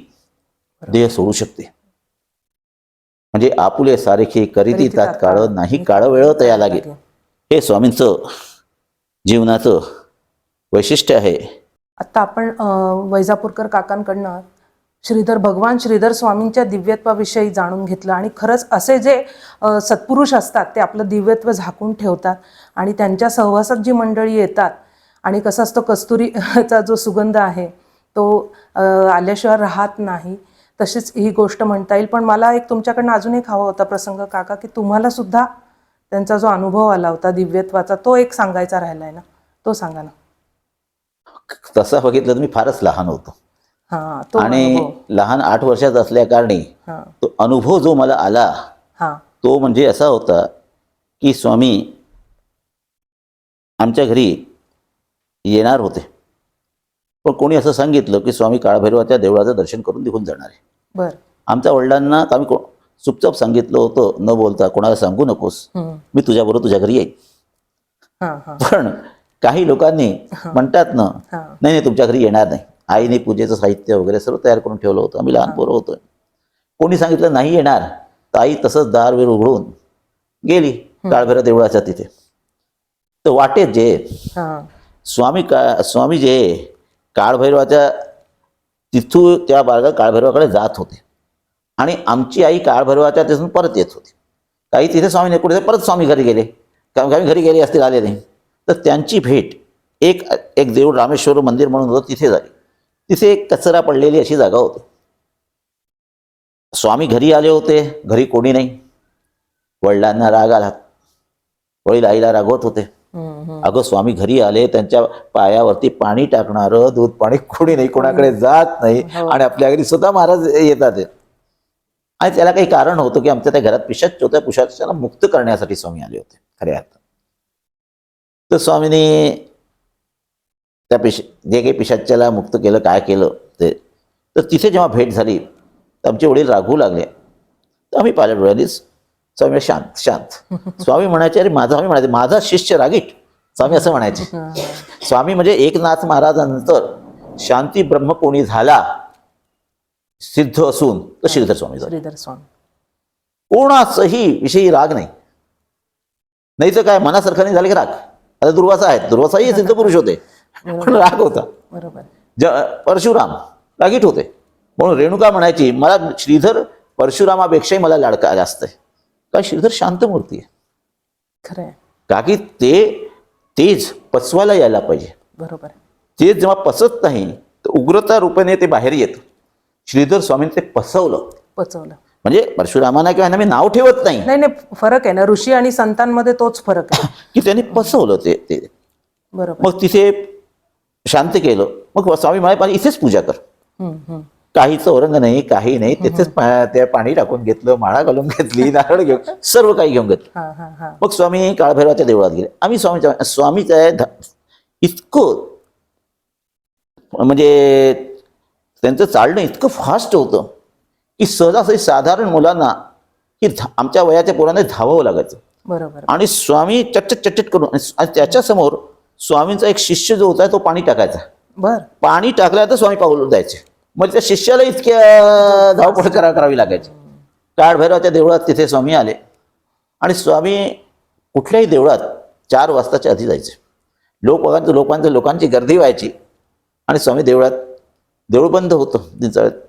देह सोडू शकते. म्हणजे आपुले सारखी करीती तात्काळ नाही काळ वेळ तया लागेल. हे स्वामींचं जीवनाचं वैशिष्ट्य आहे. आता आपण वैजापूरकर काकांकडनं भगवान श्रीधर स्वामींच्या दिव्यत्वाविषयी जाणून घेतलं. आणि खरंच असे जे सत्पुरुष असतात ते आपलं दिव्यत्व झाकून ठेवतात आणि त्यांच्या सहवासात जी मंडळी येतात आणि कसं असतं, कस्तुरीचा जो सुगंध आहे तो आल्याशिवाय राहत नाही. तशीच ही गोष्ट म्हणता येईल. पण मला एक तुमच्याकडनं अजून एक हवा होता प्रसंग काका, की तुम्हाला सुद्धा त्यांचा जो अनुभव आला होता दिव्यत्वाचा तो एक सांगायचा राहिलाय ना, तो सांगा ना. तसं बघितलं तर मी फारच लहान होतो आणि लहान 8 वर्षाचा असल्या कारणे तो अनुभव जो मला आला तो म्हणजे असा होता की स्वामी आमच्या घरी येणार होते, पण कोणी असं सांगितलं की स्वामी काळभैरवाच्या देवळाचं दर्शन करून निघून जाणार आहे. बरं. आमच्या वडिलांना आम्ही चुपचाप सांगितलं होतं, न बोलता, कोणाला सांगू नकोस, मी तुझ्याबरोबर तुझ्या घरी येईन. पण काही लोकांनी म्हणतात ना, नाही तुमच्या घरी येणार नाही. आईने पूजेचं साहित्य वगैरे सर्व तयार करून ठेवलं होतं. आम्ही लहान पोरं होतो. कोणी सांगितलं नाही येणार, तर आई तसंच दारवेर उघडून गेली काळभैरव देवळाच्या तिथे. तर वाटेत जे स्वामी जे काळभैरवाच्या तिथून त्या बाळगा काळभैरवाकडे जात होते आणि आमची आई काळभैरवाच्या तिथून परत येत होती. काही तिथे स्वामी कुठे परत स्वामी घरी गेले, काही घरी गेले असतील, आले नाही. तर त्यांची भेट एक देऊळ रामेश्वर मंदिर म्हणून होतं तिथे झाली. तिथे एक कचरा पडलेली अशी जागा होती. स्वामी घरी आले होते, घरी कोणी नाही. वडिलांना राग आला, वडील आईला रागवत होते, अगं स्वामी घरी आले, त्यांच्या पायावरती पाणी टाकणारं दूध पाणी कोणी नाही, कोणाकडे जात नाही आणि आपल्या घरी स्वतः महाराज येतात. आणि त्याला काही कारण होतं की आमच्या त्या घरात पिशाच होत्या, पिशाचाला मुक्त करण्यासाठी स्वामी आले होते खऱ्या अर्थात. तर स्वामीने त्या जे काही पिशाच्याला मुक्त केलं, काय केलं ते तर तिथे जेव्हा भेट झाली तर आमचे वडील रागवू लागले. तर आम्ही पाहिल्या डोळ्यांनीच स्वामी शांत शांत. स्वामी म्हणायचे अरे माझा, स्वामी म्हणायचे माझा शिष्य रागीट. स्वामी असं म्हणायचे. स्वामी म्हणजे एकनाथ महाराजांनंतर शांती ब्रह्म कोणी झाला सिद्ध असून तर श्रीधर स्वामी झाले. श्रीधर स्वामी. कोणाचंही विषयी राग नाही. नाही तर काय मनासारखं नाही झालं की राग. आता दुर्वासा आहेत, दुर्वासाही सिद्ध पुरुष होते पण राग होता. बरोबर. परशुराम रागीट होते. म्हणून रेणुका म्हणायची मला श्रीधर परशुरामापेक्षाही मला लाडका जास्त आहे. काय श्रीधर शांत मूर्ती आहे. खरंय. का की ते तेज पचवायला यायला पाहिजे. बरोबर. तेज जेव्हा पचत नाही तर उग्रता रूपाने ते बाहेर येतं. श्रीधर स्वामींनी ते पचवलं. म्हणजे परशुरामांना किंवा मी नाव ठेवत नाही. नाही नाही, फरक आहे ना ऋषी आणि संतांमध्ये, तोच फरक आहे की त्यांनी पचवलं ते. बरोबर. मग तिथे शांत केलं. मग स्वामी म्हणाले इथेच पूजा कर. काहीच औरंग नाही, काही नाही. तिथेच त्या पाणी टाकून घेतलं, माळा घालून घेतली, नारळ घेऊन सर्व काही घेऊन घेतलं. मग स्वामी काळभैरवाच्या देवळात गेले. आम्ही स्वामीचं इतकं म्हणजे त्यांचं चालणं इतकं फास्ट होतं की सहजासहजी साधारण मुलांना की आमच्या वयाच्या पोरांना धावावं लागायचं. बरोबर. आणि स्वामी चटचट करून त्याच्यासमोर स्वामींचा एक शिष्य जो होता तो पाणी टाकायचा. बर. पाणी टाकल्या तर स्वामी पाऊल द्यायचे. मग त्या शिष्याला इतक्या धावपळ करावी लागायची. काळभैरवाच्या देवळात तिथे स्वामी आले आणि स्वामी कुठल्याही देवळात 4 वाजताच्या आधी जायचे. लोकांची गर्दी व्हायची आणि स्वामी देऊळ बंद होतं.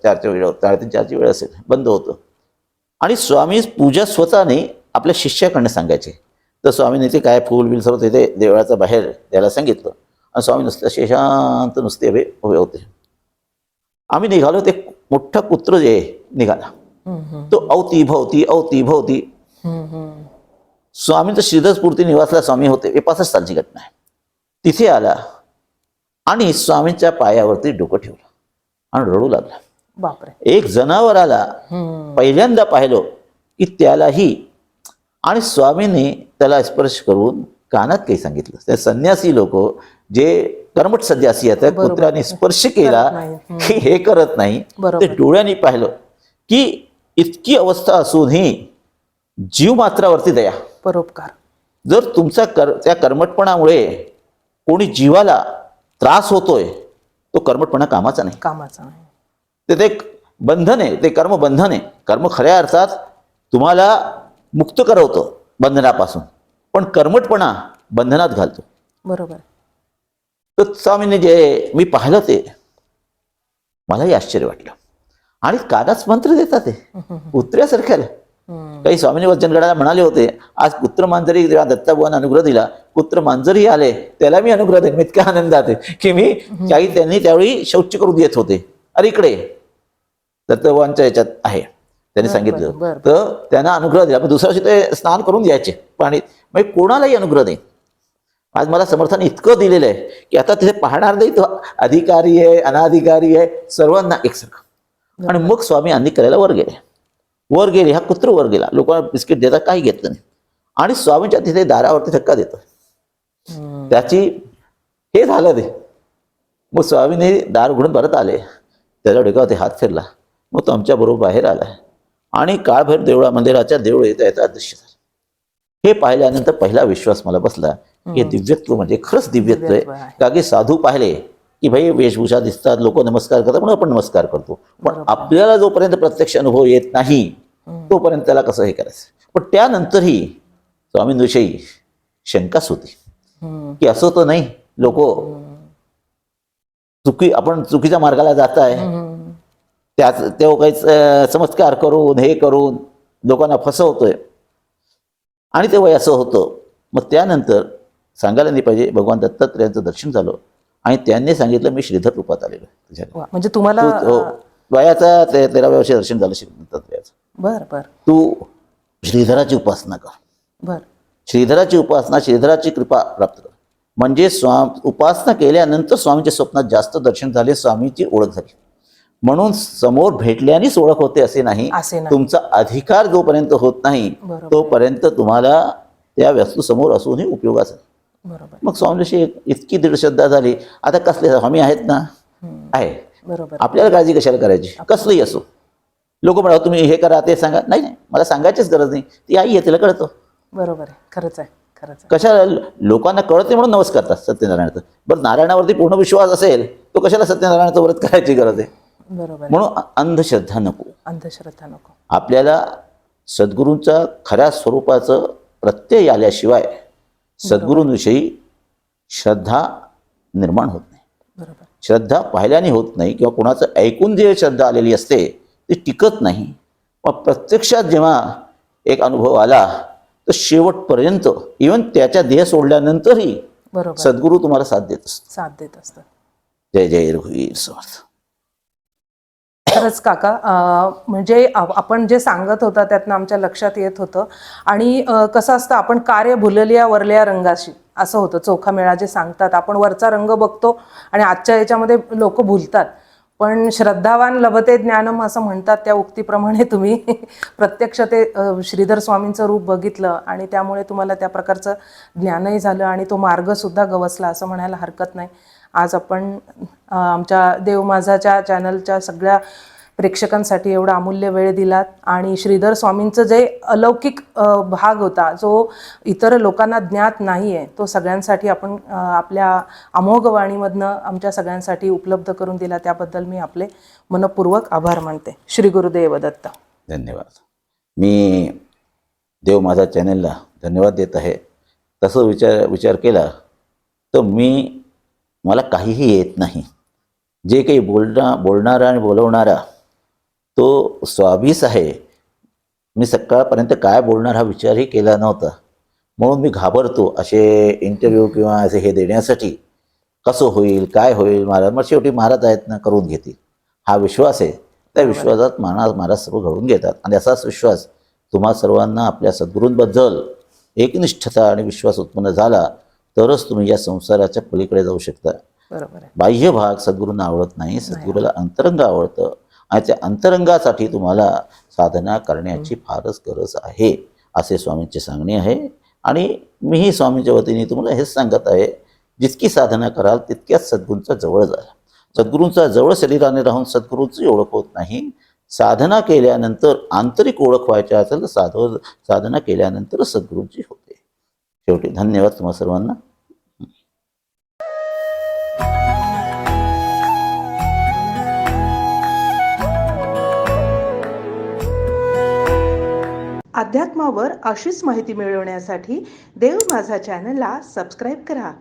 4च्या वेळ, 3:30-4ची वेळ असेल, बंद होतं. आणि स्वामी पूजा स्वतःने आपल्या शिष्याकडनं सांगायचे. तर स्वामीने ते काय फूल बिल सर्व तिथे देवळाच्या बाहेर द्यायला सांगितलं आणि स्वामी नुसते असे शांत नुसते उभे होते. आम्ही निघालो. ते मोठा कुत्र जे निघाला तो अवती स्वामींचं श्रीधरस्फूर्ती निवासला स्वामी होते. हे 5 सालची घटना आहे. तिथे आला आणि स्वामींच्या पायावरती डोकं ठेवलं आणि रडू लागला. बापरे. एक जनावराला पहिल्यांदा पाहिलं की त्यालाही आणि स्वामींनी त्याला स्पर्श करून कानात काही सांगितलं. त्या संन्यासी लोक जे कर्मठ संन्यासी आहेत, कुत्र्याने स्पर्श केला की हे करत नाही. ते डोळ्यांनी पाहिलं की इतकी अवस्था असूनही जीव मात्रावरती दया, परोपकार. जर तुमचा त्या कर्मठपणामुळे कोणी जीवाला त्रास होतोय तो कर्मठपणा कामाचा नाही. ते बंधन आहे. ते कर्म बंधन आहे. कर्म खऱ्या अर्थात तुम्हाला मुक्त करवतं बंधनापासून, पण कर्मठपणा बंधनात घालतो. बरोबर. तर स्वामींनी जे मी पाहिलं ते मलाही आश्चर्य वाटलं. आणि कानाच मंत्र देतात ते कुत्र्यासारख्याला. काही स्वामींनी वचनगडाला म्हणाले होते आज कुत्र मांजरी जेव्हा दत्ताबुवांना अनुग्रह दिला, कुत्र मांजरही आले त्याला मी अनुग्रह देईन. इतक्या आनंदात आहे की मी काही त्यांनी त्यावेळी शौच करून येत होते. अरे इकडे दत्ताबुवांच्या याच्यात आहे त्यांनी सांगितलं. तर त्यांना अनुग्रह दिला. पण दुसऱ्या दिवशी ते स्नान करून यायचे पाणी. म्हणजे कोणालाही अनुग्रह देईन. आज मला समर्थाने इतकं दिलेलं आहे की आता तिथे पाहणार नाही तो अधिकारी आहे अनाधिकारी आहे सर्वांना एकसारखं. आणि मग स्वामी अन्नी करायला वर गेले. हा कुत्र वर गेला. लोकांना बिस्किट देतात, काही घेतलं नाही. आणि स्वामींच्या तिथे दारावरती धक्का देतो. त्याची हे झालं ते. मग स्वामीने दार उघडून परत आले. त्याच्या डोक्यावरती हात फिरला. मग तो आमच्या बरोबर बाहेर आला आणि काळभैर मंदिराच्या देवळ येता दृश्य झालं. हे पाहिल्यानंतर पहिला विश्वास मला बसला की दिव्यत्व म्हणजे खरंच दिव्यत्व आहे. का की साधू पाहिले की भाई वेशभूषा दिसतात, लोक नमस्कार करतात म्हणून आपण नमस्कार करतो. पण आपल्याला जोपर्यंत प्रत्यक्ष अनुभव येत नाही तोपर्यंत त्याला कसं हे करायचं. पण त्यानंतरही स्वामींविषयी शंकाच होती की असं तर नाही लोक आपण चुकीच्या मार्गाला जात आहे. तेव्हा काही चमत्कार करून हे करून लोकांना फसवतोय. आणि तेव्हा असं होतं. मग त्यानंतर सांगायला नाही पाहिजे भगवान दत्तात्रयांचं दर्शन झालं आणि त्यांनी सांगितलं मी श्रीधर रूपात आलेलो तुझ्या. म्हणजे तुम्हाला वयाचा 13व्या वर्षी दर्शन झालं श्री दत्तात्रयाचं. बर. तू श्रीधराची उपासना कर. श्रीधराची उपासना, श्रीधराची कृपा प्राप्त कर. म्हणजे उपासना केल्यानंतर स्वामींच्या स्वप्नात जास्त दर्शन झाले, स्वामींची ओळख झाली. म्हणून समोर भेटल्यानेच ओळख होते असे नाही. तुमचा अधिकार जोपर्यंत होत नाही तोपर्यंत तुम्हाला त्या वस्तू समोर असूनही उपयोगाचा. मग स्वामींशी इतकी दृढ श्रद्धा झाली. आता कसले स्वामी आहेत ना आहे बरोबर. आपल्याला काळजी कशाला करायची, कसलंही असो. लोक म्हणा तुम्ही हे करा ते सांगा, नाही नाही, मला सांगायचीच गरज नाही. ती आई आहे, तिला कळतं. बरोबर आहे. खरंच आहे. खरंच आहे. कशाला लोकांना कळते म्हणून नवस करतात सत्यनारायणाचं. बरं, नारायणावरती पूर्ण विश्वास असेल तो कशाला सत्यनारायणाचं व्रत करायची गरज आहे. बरोबर आहे. म्हणून अंधश्रद्धा नको. अंधश्रद्धा नको. आपल्याला सद्गुरूंचा खऱ्या स्वरूपाचं प्रत्यय आल्याशिवाय सद्गुरूंविषयी श्रद्धा निर्माण होत नाही. बरोबर. श्रद्धा पाहिल्याने होत नाही, किंवा कोणाचं ऐकून जे श्रद्धा आलेली असते ती टिकत नाही. मग प्रत्यक्षात जेव्हा एक अनुभव आला तर शेवटपर्यंत, इव्हन त्याच्या देह सोडल्यानंतरही बरोबर. सद्गुरू तुम्हाला साथ देत असतो. साथ देत असतात. जय जय रघुवीर समर्थ. खरंच काका, म्हणजे आपण जे सांगत होता त्यातनं आमच्या लक्षात येत होतं. आणि कसं असतं, आपण कार्य भुललिया वरल्या रंगाशी असं होतं. चोखा मेळा जे सांगतात, आपण वरचा रंग बघतो आणि आजच्या याच्यामध्ये लोक भुलतात. पण श्रद्धावान लभते ज्ञानम असं म्हणतात, त्या उक्तीप्रमाणे तुम्ही प्रत्यक्ष ते श्रीधर स्वामींचं रूप बघितलं आणि त्यामुळे तुम्हाला त्या प्रकारचं ज्ञानही झालं आणि तो मार्गसुद्धा गवसला असं म्हणायला हरकत नाही. आज आपण आमच्या देव माझाच्या चॅनलच्या सगळ्या प्रेक्षकांसाठी एवढा अमूल्य वेळ दिलात आणि श्रीधर स्वामींचं जे अलौकिक भाग होता, जो इतर लोकांना ज्ञात नाही आहे, तो सगळ्यांसाठी आपण आपल्या अमोघ वाणीमधनं आमच्या सगळ्यांसाठी उपलब्ध करून दिला. त्याबद्दल मी आपले मनपूर्वक आभार मानते. श्री गुरुदेव दत्त. धन्यवाद. मी देव माझा चॅनलला धन्यवाद देत आहे. तसं विचार केला तर मला काहीही येत नाही. जे काही बोलणारा आणि बोलवणारा तो स्वामीच आहे. मी सकाळपर्यंत काय बोलणार हा विचारही केला नव्हता. म्हणून मी घाबरतो असे इंटरव्ह्यू किंवा असे हे देण्यासाठी. कसं होईल, काय होईल, महाराज मग शेवटी महाराज आहेत ना, करून घेतील हा विश्वास आहे. त्या विश्वासात महाराज सर्व घडून घेतात. आणि असाच विश्वास तुम्हा सर्वांना आपल्या सद्गुरूंबद्दल एकनिष्ठता आणि विश्वास उत्पन्न झाला तरच तुम्ही या संसाराच्या पलीकडे जाऊ शकता. बरोबर आहे. बाह्य भाग सद्गुरूंना आवडत नाही. सद्गुरूला अंतरंग आवडतं आणि त्या अंतरंगासाठी तुम्हाला साधना करण्याची फारच गरज आहे, असे स्वामींचे सांगणे आहे. आणि मीही स्वामींच्या वतीने तुम्हाला हेच सांगत आहे, जितकी साधना कराल तितक्याच सद्गुरूंचा जवळ जाल. सद्गुरूंचा जवळ शरीराने राहून सद्गुरूंची ओळख होत नाही. साधना केल्यानंतर आंतरिक ओळख व्हायची असेल तर साधना केल्यानंतर सद्गुरूंची होते. शेवटी धन्यवाद तुम्हा सर्वांना. अध्यात्मावर अशीच माहिती मिळवण्यासाठी देव माझा चॅनलला सबस्क्राईब करा.